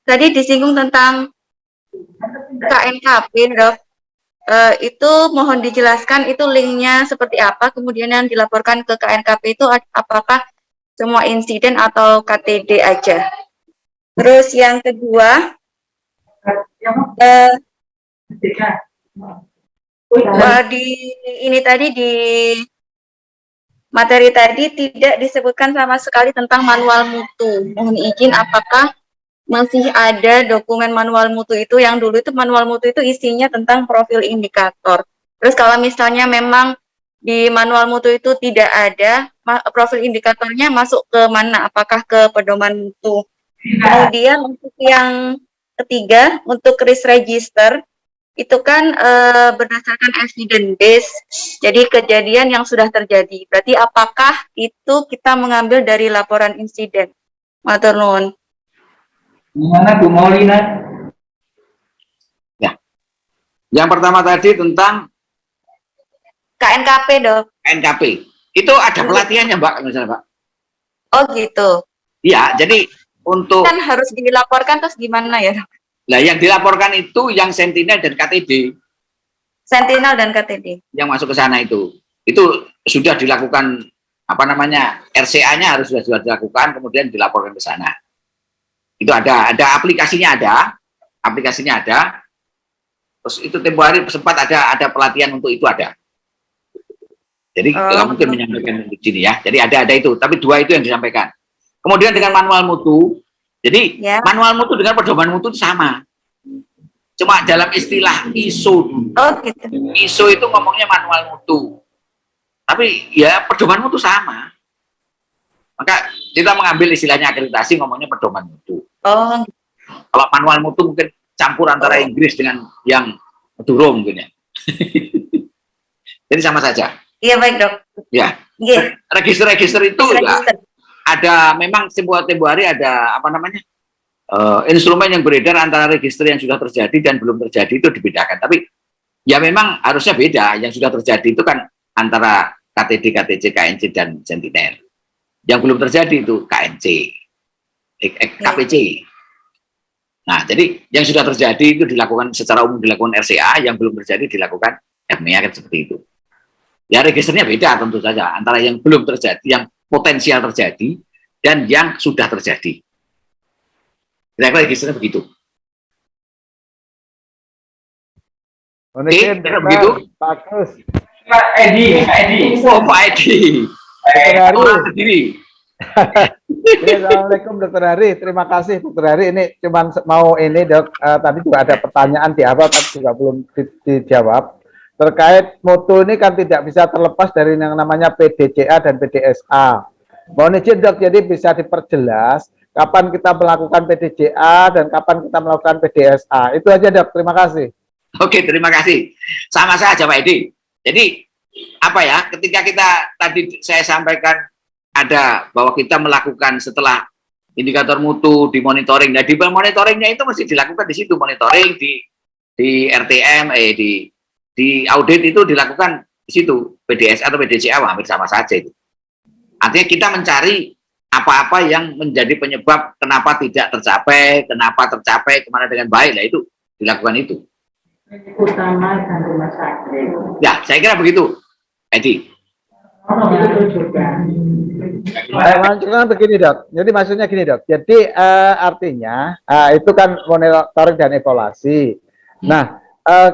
Tadi disinggung tentang KNKP, Dok. Itu mohon dijelaskan itu linknya seperti apa, kemudian yang dilaporkan ke KNKP itu apakah semua insiden atau KTD aja. Terus yang kedua, ini tadi materi tadi tidak disebutkan sama sekali tentang manual mutu. Mohon izin, apakah masih ada dokumen manual mutu itu? Yang dulu itu manual mutu itu isinya tentang profil indikator. Terus kalau misalnya memang di manual mutu itu tidak ada, profil indikatornya masuk ke mana? Apakah ke pedoman mutu? Kemudian untuk yang ketiga, untuk risk register, itu kan berdasarkan evidence base, jadi kejadian yang sudah terjadi. Berarti apakah itu kita mengambil dari laporan insiden? Matur nuwun. Gimana Bu Maulina? Ya. Yang pertama tadi tentang KNKP, Dok. NKP. Itu ada pelatihannya, Mbak, misalnya, Mbak. Oh gitu. Iya, jadi untuk Kan harus dilaporkan terus gimana ya, Dok? Nah, yang dilaporkan itu yang Sentinel dan KTD Sentinel dan KTD. yang masuk ke sana itu sudah dilakukan apa namanya RCA-nya harus sudah dilakukan, kemudian dilaporkan ke sana. Itu ada aplikasinya ada. Terus itu tempo hari sempat ada pelatihan untuk itu ada. Jadi nggak mungkin menyampaikan di sini ya. Jadi ada itu, tapi 2 itu yang disampaikan. Kemudian dengan manual mutu. Jadi manual mutu dengan pedoman mutu itu sama. Cuma dalam istilah ISO. Oh gitu. ISO itu ngomongnya manual mutu. Tapi ya pedoman mutu sama. Maka kita mengambil istilahnya akreditasi ngomongnya pedoman mutu. Oh. Kalau manual mutu mungkin campur antara Inggris dengan yang Madura mungkin ya. Jadi sama saja. Iya baik, Dok. Ya. Yeah. Register-register itu ya, ada memang tempo hari ada apa namanya instrumen yang beredar antara register yang sudah terjadi dan belum terjadi itu dibedakan. Tapi ya memang harusnya beda. Yang sudah terjadi itu kan antara KTD, KTC, KNC dan Sentinel. Yang belum terjadi itu KNC, KPC. Nah, jadi yang sudah terjadi itu dilakukan secara umum dilakukan RCA, yang belum terjadi dilakukan RMEA kan seperti itu. Ya registernya beda tentu saja antara yang belum terjadi, yang potensial terjadi dan yang sudah terjadi. Kira-kira registernya begitu. Oke, begitu. Bagus. Pak Edi. Oh, Pak Edi. Orang sendiri. Assalamualaikum Dokter Hari. Terima kasih Dokter Hari. Ini cuma mau ini Dok. Tadi juga ada pertanyaan di awal tapi juga belum dijawab. Terkait mutu ini kan tidak bisa terlepas dari yang namanya PDCA dan PDSA. Mohon izin Dok, jadi bisa diperjelas kapan kita melakukan PDCA dan kapan kita melakukan PDSA. Itu aja Dok, terima kasih. Oke, terima kasih. Sama saja Pak Edi. Jadi apa ya, ketika kita tadi saya sampaikan ada bahwa kita melakukan setelah indikator mutu di monitoring. Nah, di monitoringnya itu mesti dilakukan di situ, monitoring di RTM, di audit itu dilakukan di situ, PDS atau PDCA hampir sama saja itu. Artinya kita mencari apa-apa yang menjadi penyebab kenapa tidak tercapai, kenapa tercapai, kemana dengan baik, lah itu dilakukan itu. Utama dan rumah sakit. Ya, saya kira begitu, Edi. Itu juga. Maksudnya begini Dok, jadi maksudnya gini Dok, jadi artinya itu kan monitoring dan evaluasi. Nah,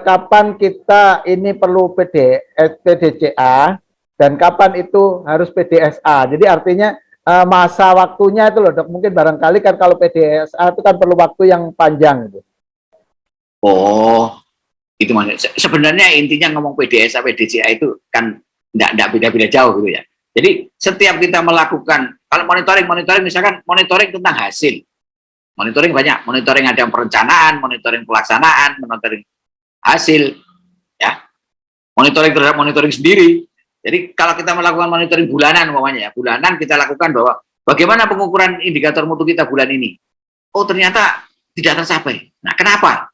kapan kita ini perlu PDCA dan kapan itu harus PDSA. Jadi artinya masa waktunya itu loh Dok, mungkin barangkali kan kalau PDSA itu kan perlu waktu yang panjang gitu. Oh, itu maksudnya. Sebenarnya intinya ngomong PDSA, PDCA itu kan enggak beda-beda jauh gitu ya. Jadi setiap kita melakukan, kalau monitoring misalkan monitoring tentang hasil. Monitoring banyak, monitoring ada yang perencanaan, monitoring pelaksanaan, monitoring hasil, ya. Monitoring terhadap monitoring sendiri. Jadi kalau kita melakukan monitoring bulanan umpamanya ya, bulanan kita lakukan bahwa bagaimana pengukuran indikator mutu kita bulan ini. Oh ternyata tidak tercapai. Nah kenapa?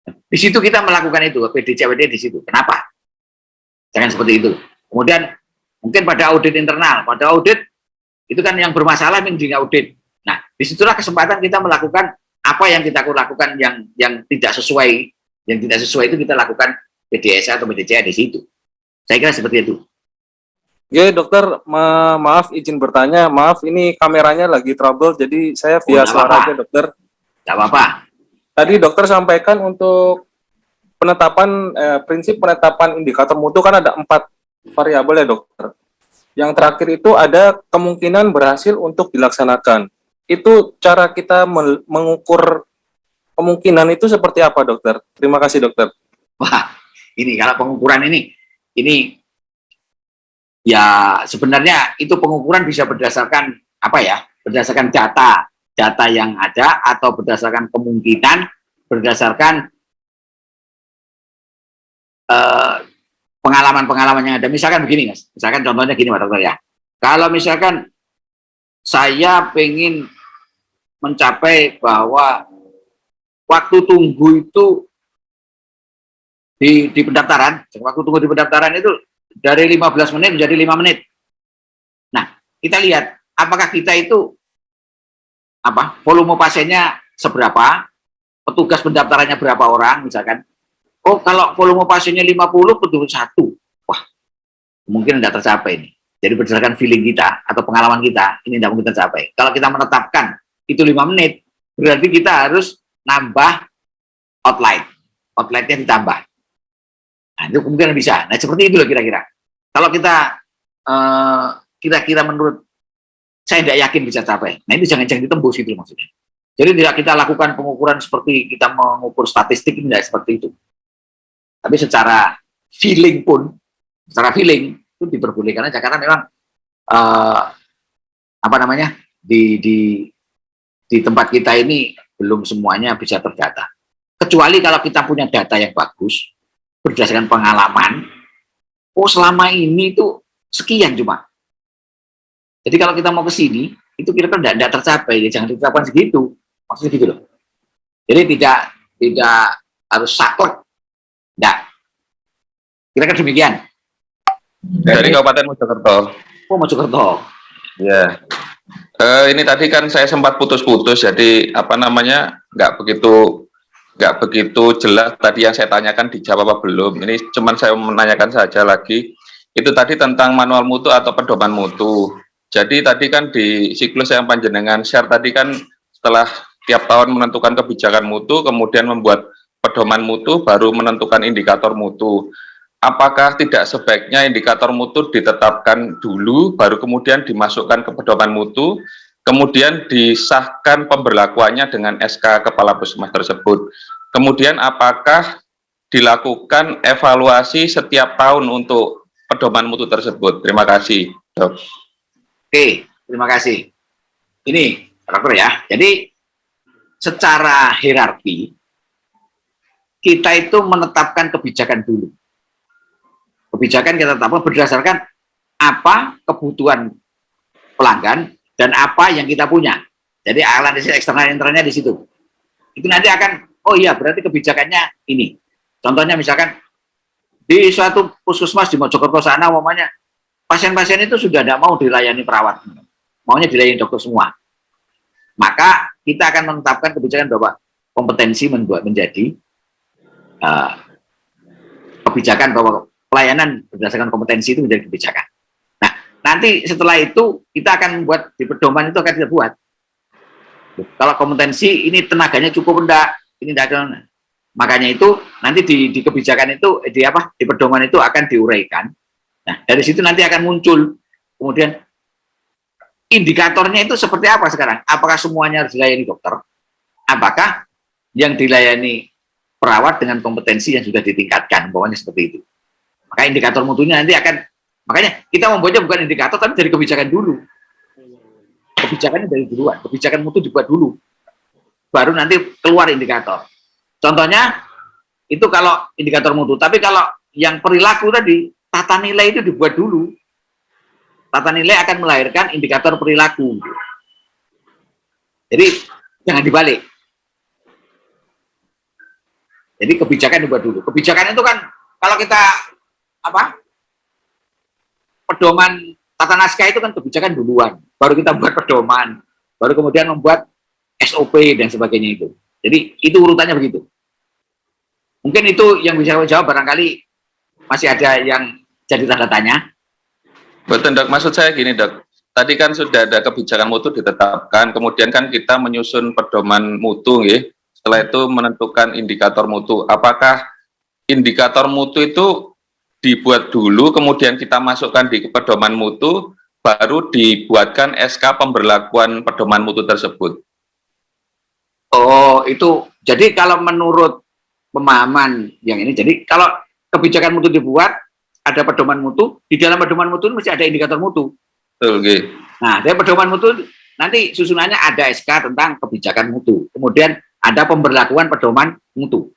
Di situ kita melakukan itu, PDCWD di situ. Kenapa? Jangan seperti itu. Kemudian mungkin pada audit internal, pada audit itu kan yang bermasalah mending audit. Nah, disitulah kesempatan kita melakukan apa yang kita lakukan yang tidak sesuai, itu kita lakukan PDSA atau PDCA di situ. Saya kira seperti itu. Oke, Dokter, maaf izin bertanya, maaf ini kameranya lagi trouble, jadi saya via suara aja, Dokter. Tidak apa-apa. Tadi Dokter sampaikan untuk penetapan prinsip penetapan indikator mutu kan ada 4 variabel ya Dokter. yang terakhir itu ada kemungkinan berhasil untuk dilaksanakan. Itu cara kita mengukur kemungkinan itu seperti apa, dokter? Terima kasih, dokter. Wah, ini kalau pengukuran ini ya sebenarnya itu pengukuran bisa berdasarkan apa ya? Berdasarkan data yang ada atau berdasarkan kemungkinan, berdasarkan pengalaman-pengalaman yang ada. Misalkan begini, Mas. Misalkan contohnya gini, Pak Dokter ya. Kalau misalkan saya pengen mencapai bahwa waktu tunggu itu di pendaftaran, waktu tunggu di pendaftaran itu dari 15 menit menjadi 5 menit. Nah, kita lihat apakah kita itu volume pasiennya seberapa, petugas pendaftarannya berapa orang misalkan. Oh, kalau volume pasiennya 50, petugas 1. Wah, mungkin tidak tercapai ini. Jadi berdasarkan feeling kita atau pengalaman kita, ini tidak mungkin tercapai. Kalau kita menetapkan itu 5 menit, berarti kita harus nambah outline-nya ditambah. Nah, itu kemungkinan bisa. Nah, seperti itu loh kira-kira. Kalau kita kira-kira menurut saya tidak yakin bisa capai. Nah, itu jangan-jangan ditembus gitu maksudnya. Jadi tidak kita lakukan pengukuran seperti kita mengukur statistik, tidak seperti itu. Tapi secara feeling itu diperbolehkan aja karena memang di tempat kita ini belum semuanya bisa terdata. Kecuali kalau kita punya data yang bagus berdasarkan pengalaman, selama ini itu sekian cuma. Jadi kalau kita mau ke sini, itu kira-kira tidak tercapai, ya jangan ditetapkan segitu, maksudnya gitu loh. Jadi tidak harus saklek, tidak. Kira-kira demikian. Dari Kabupaten Mojokerto. Oh, Mojokerto. Ya. Ini tadi kan saya sempat putus-putus, jadi nggak begitu jelas tadi yang saya tanyakan dijawab apa belum. Ini cuman saya menanyakan saja lagi. Itu tadi tentang manual mutu atau pedoman mutu. Jadi tadi kan di siklus yang panjenengan share tadi kan setelah tiap tahun menentukan kebijakan mutu, kemudian membuat pedoman mutu, baru menentukan indikator mutu. Apakah tidak sebaiknya indikator mutu ditetapkan dulu, baru kemudian dimasukkan ke pedoman mutu, kemudian disahkan pemberlakuannya dengan SK Kepala Puskesmas tersebut. Kemudian apakah dilakukan evaluasi setiap tahun untuk pedoman mutu tersebut? Terima kasih, Dok. Oke, terima kasih. Ini, dokter ya, jadi secara hierarki, kita itu menetapkan kebijakan dulu. Kebijakan kita tetapkan berdasarkan apa kebutuhan pelanggan dan apa yang kita punya. Jadi analisis eksternal internalnya di situ. Itu nanti akan, oh iya berarti kebijakannya ini. Contohnya misalkan di suatu puskesmas di Mojokerto sana, umpamanya pasien-pasien itu sudah tidak mau dilayani perawat, maunya dilayani dokter semua. Maka kita akan menetapkan kebijakan bahwa kompetensi menjadi kebijakan bahwa pelayanan berdasarkan kompetensi itu menjadi kebijakan. Nah, nanti setelah itu kita akan membuat di pedoman itu akan kita buat. Kalau kompetensi ini tenaganya cukup rendah, ini tidak ada. Makanya itu nanti di kebijakan itu di pedoman itu akan diuraikan. Nah, dari situ nanti akan muncul kemudian indikatornya itu seperti apa sekarang? Apakah semuanya harus dilayani dokter? Apakah yang dilayani perawat dengan kompetensi yang sudah ditingkatkan? Pokoknya seperti itu. Maka indikator mutunya nanti akan, makanya kita membuatnya bukan indikator, tapi dari kebijakan dulu. Kebijakannya dari duluan, kebijakan mutu dibuat dulu. Baru nanti keluar indikator. Contohnya, itu kalau indikator mutu. Tapi kalau yang perilaku tadi, tata nilai itu dibuat dulu. Tata nilai akan melahirkan indikator perilaku. Jadi, jangan dibalik. Jadi kebijakan dibuat dulu. Kebijakan itu kan, kalau kita pedoman tata naskah itu kan kebijakan duluan, baru kita buat pedoman, baru kemudian membuat SOP dan sebagainya itu. Jadi itu urutannya begitu. Mungkin itu yang bisa saya jawab, barangkali masih ada yang jadi tanda tanya. Betul, Dok. Maksud saya gini, Dok. Tadi kan sudah ada kebijakan mutu ditetapkan, kemudian kan kita menyusun pedoman mutu, ya. Setelah itu menentukan indikator mutu. Apakah indikator mutu itu dibuat dulu, kemudian kita masukkan di pedoman mutu, baru dibuatkan SK pemberlakuan pedoman mutu tersebut. Oh, itu. Jadi kalau menurut pemahaman yang ini, jadi kalau kebijakan mutu dibuat, ada pedoman mutu, di dalam pedoman mutu mesti ada indikator mutu. Betul, okay. Nah, dari pedoman mutu nanti susunannya ada SK tentang kebijakan mutu. Kemudian ada pemberlakuan pedoman mutu.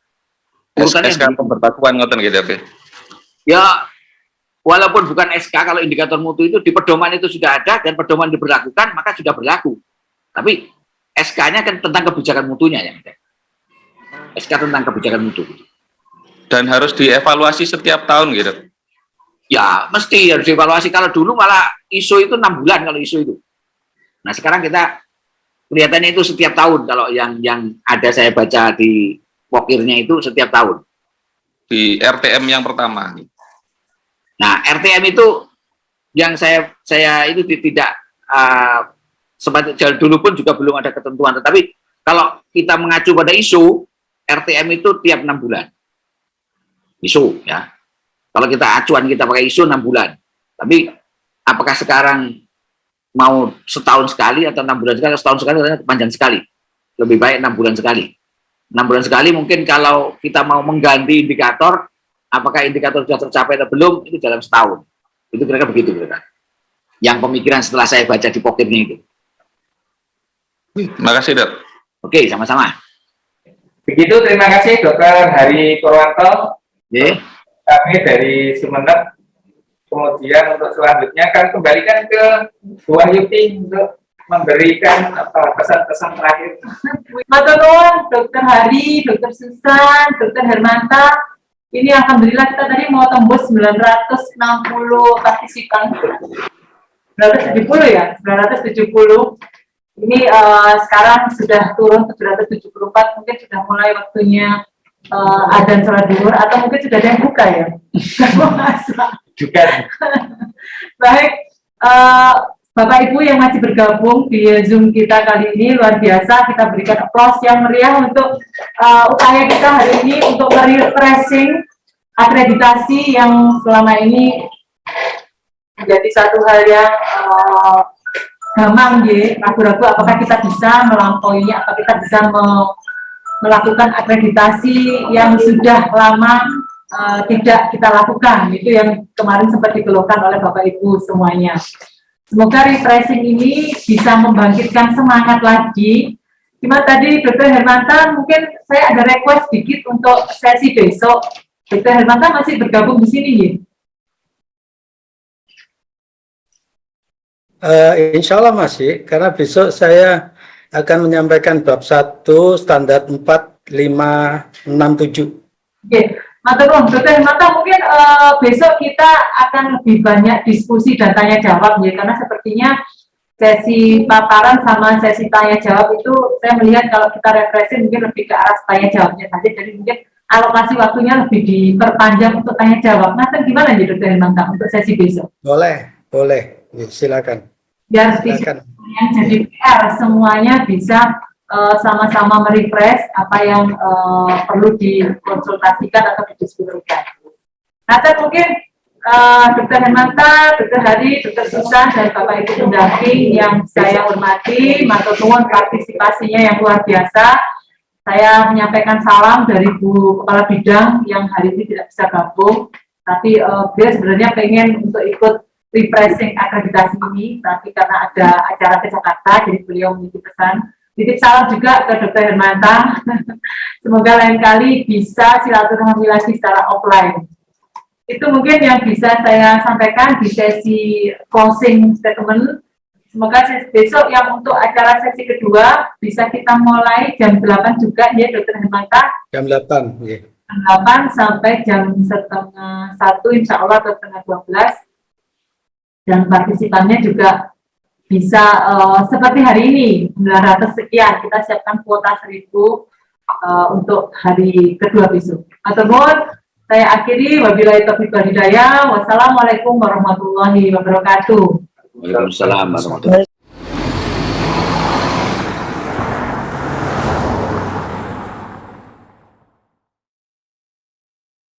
Urutannya SK pemberlakuan ngoten gitu, okay. Ya, walaupun bukan SK, kalau indikator mutu itu di pedoman itu sudah ada dan pedoman diberlakukan, maka sudah berlaku. Tapi SK-nya kan tentang kebijakan mutunya yang ada. SK tentang kebijakan mutu. Dan harus dievaluasi setiap tahun gitu. Ya, mesti harus dievaluasi. Kalau dulu malah ISO itu 6 bulan kalau ISO itu. Nah, sekarang kita kelihatannya itu setiap tahun. Kalau yang ada saya baca di pokirnya itu setiap tahun. Di RTM yang pertama. Nah, RTM itu yang saya itu tidak sempat dulu pun juga belum ada ketentuan. Tetapi kalau kita mengacu pada ISO, RTM itu tiap 6 bulan. ISO ya. Kalau kita acuan kita pakai ISO 6 bulan. Tapi apakah sekarang mau setahun sekali atau 6 bulan sekali, setahun sekali atau panjang sekali? Lebih baik 6 bulan sekali. 6 bulan sekali mungkin kalau kita mau mengganti indikator, apakah indikator sudah tercapai atau belum, itu dalam setahun. Itu kira-kira begitu. Kira-kira. Yang pemikiran setelah saya baca di pokirnya itu. Terima kasih, Dok. Oke, sama-sama. Begitu, terima kasih Dr. Hari Purwanto. Oke. Kami dari Sumeneb. Kemudian untuk selanjutnya akan kembalikan ke Bu Wahyuti untuk memberikan pesan-pesan terakhir. Matur nuwun Dr. Hari, Dr. Susan, Dr. Hermanta. Ini alhamdulillah kita tadi mau tembus 960 partisipan. 970 ya, 970. Ini sekarang sudah turun 774, mungkin sudah mulai waktunya adzan sholat zuhur atau mungkin sudah ada yang buka ya. Juga. Baik, Bapak Ibu yang masih bergabung di Zoom kita kali ini luar biasa, kita berikan applause yang meriah untuk upaya kita hari ini untuk refreshing akreditasi yang selama ini menjadi satu hal yang gamang ya, ragu-ragu apakah kita bisa melampauinya atau kita bisa melakukan akreditasi yang sudah lama tidak kita lakukan. Itu yang kemarin sempat dikeluhkan oleh Bapak Ibu semuanya. Semoga refreshing ini bisa membangkitkan semangat lagi. Gimana tadi Dr. Hermanta, mungkin saya ada request sedikit untuk sesi besok. Dr. Hermanta masih bergabung di sini ya? Insya Allah masih, karena besok saya akan menyampaikan bab 1 standar 4, 5, 6, 7. Oke, matur nuwun Dr. Hermanta, mungkin besok kita akan lebih banyak diskusi dan tanya jawab ya, karena sepertinya sesi paparan sama sesi tanya jawab itu saya melihat kalau kita refreshing mungkin lebih ke arah tanya jawabnya saja, jadi mungkin alokasi waktunya lebih diperpanjang untuk tanya jawab. Nah, gimana ya Dr. Hermanta untuk sesi besok? Boleh, ya, silakan. Biar yang jadi PR semuanya bisa sama-sama merefresh apa yang perlu dikonsultasikan atau didiskusikan. Nah, mungkin Dr. Hermanta, Dr. Hari, Dr. Susan, dan Bapak Ibu pendamping yang saya hormati, matur nuwun partisipasinya yang luar biasa. Saya menyampaikan salam dari Bu Kepala Bidang yang hari ini tidak bisa gabung, tapi beliau sebenarnya pengen untuk ikut refreshing akreditasi ini, tapi karena ada acara ke Jakarta, jadi beliau menitip pesan. Titip salam juga ke Dr. Hermanta. Semoga lain kali bisa silaturahmi lagi secara offline. Itu mungkin yang bisa saya sampaikan di sesi closing statement. Semoga besok yang untuk acara sesi kedua bisa kita mulai jam 8 juga ya Dr. Hermanta. Jam 8, ya. Jam 8 sampai jam setengah 1 insya Allah atau setengah 12. Dan partisipannya juga bisa seperti hari ini 900 sekian, kita siapkan kuota 1000 untuk hari kedua besok. Atau saya akhiri, wabillahi taufiq wal hidayah. Wassalamualaikum warahmatullahi wabarakatuh. Waalaikumsalam warahmatullahi wabarakatuh.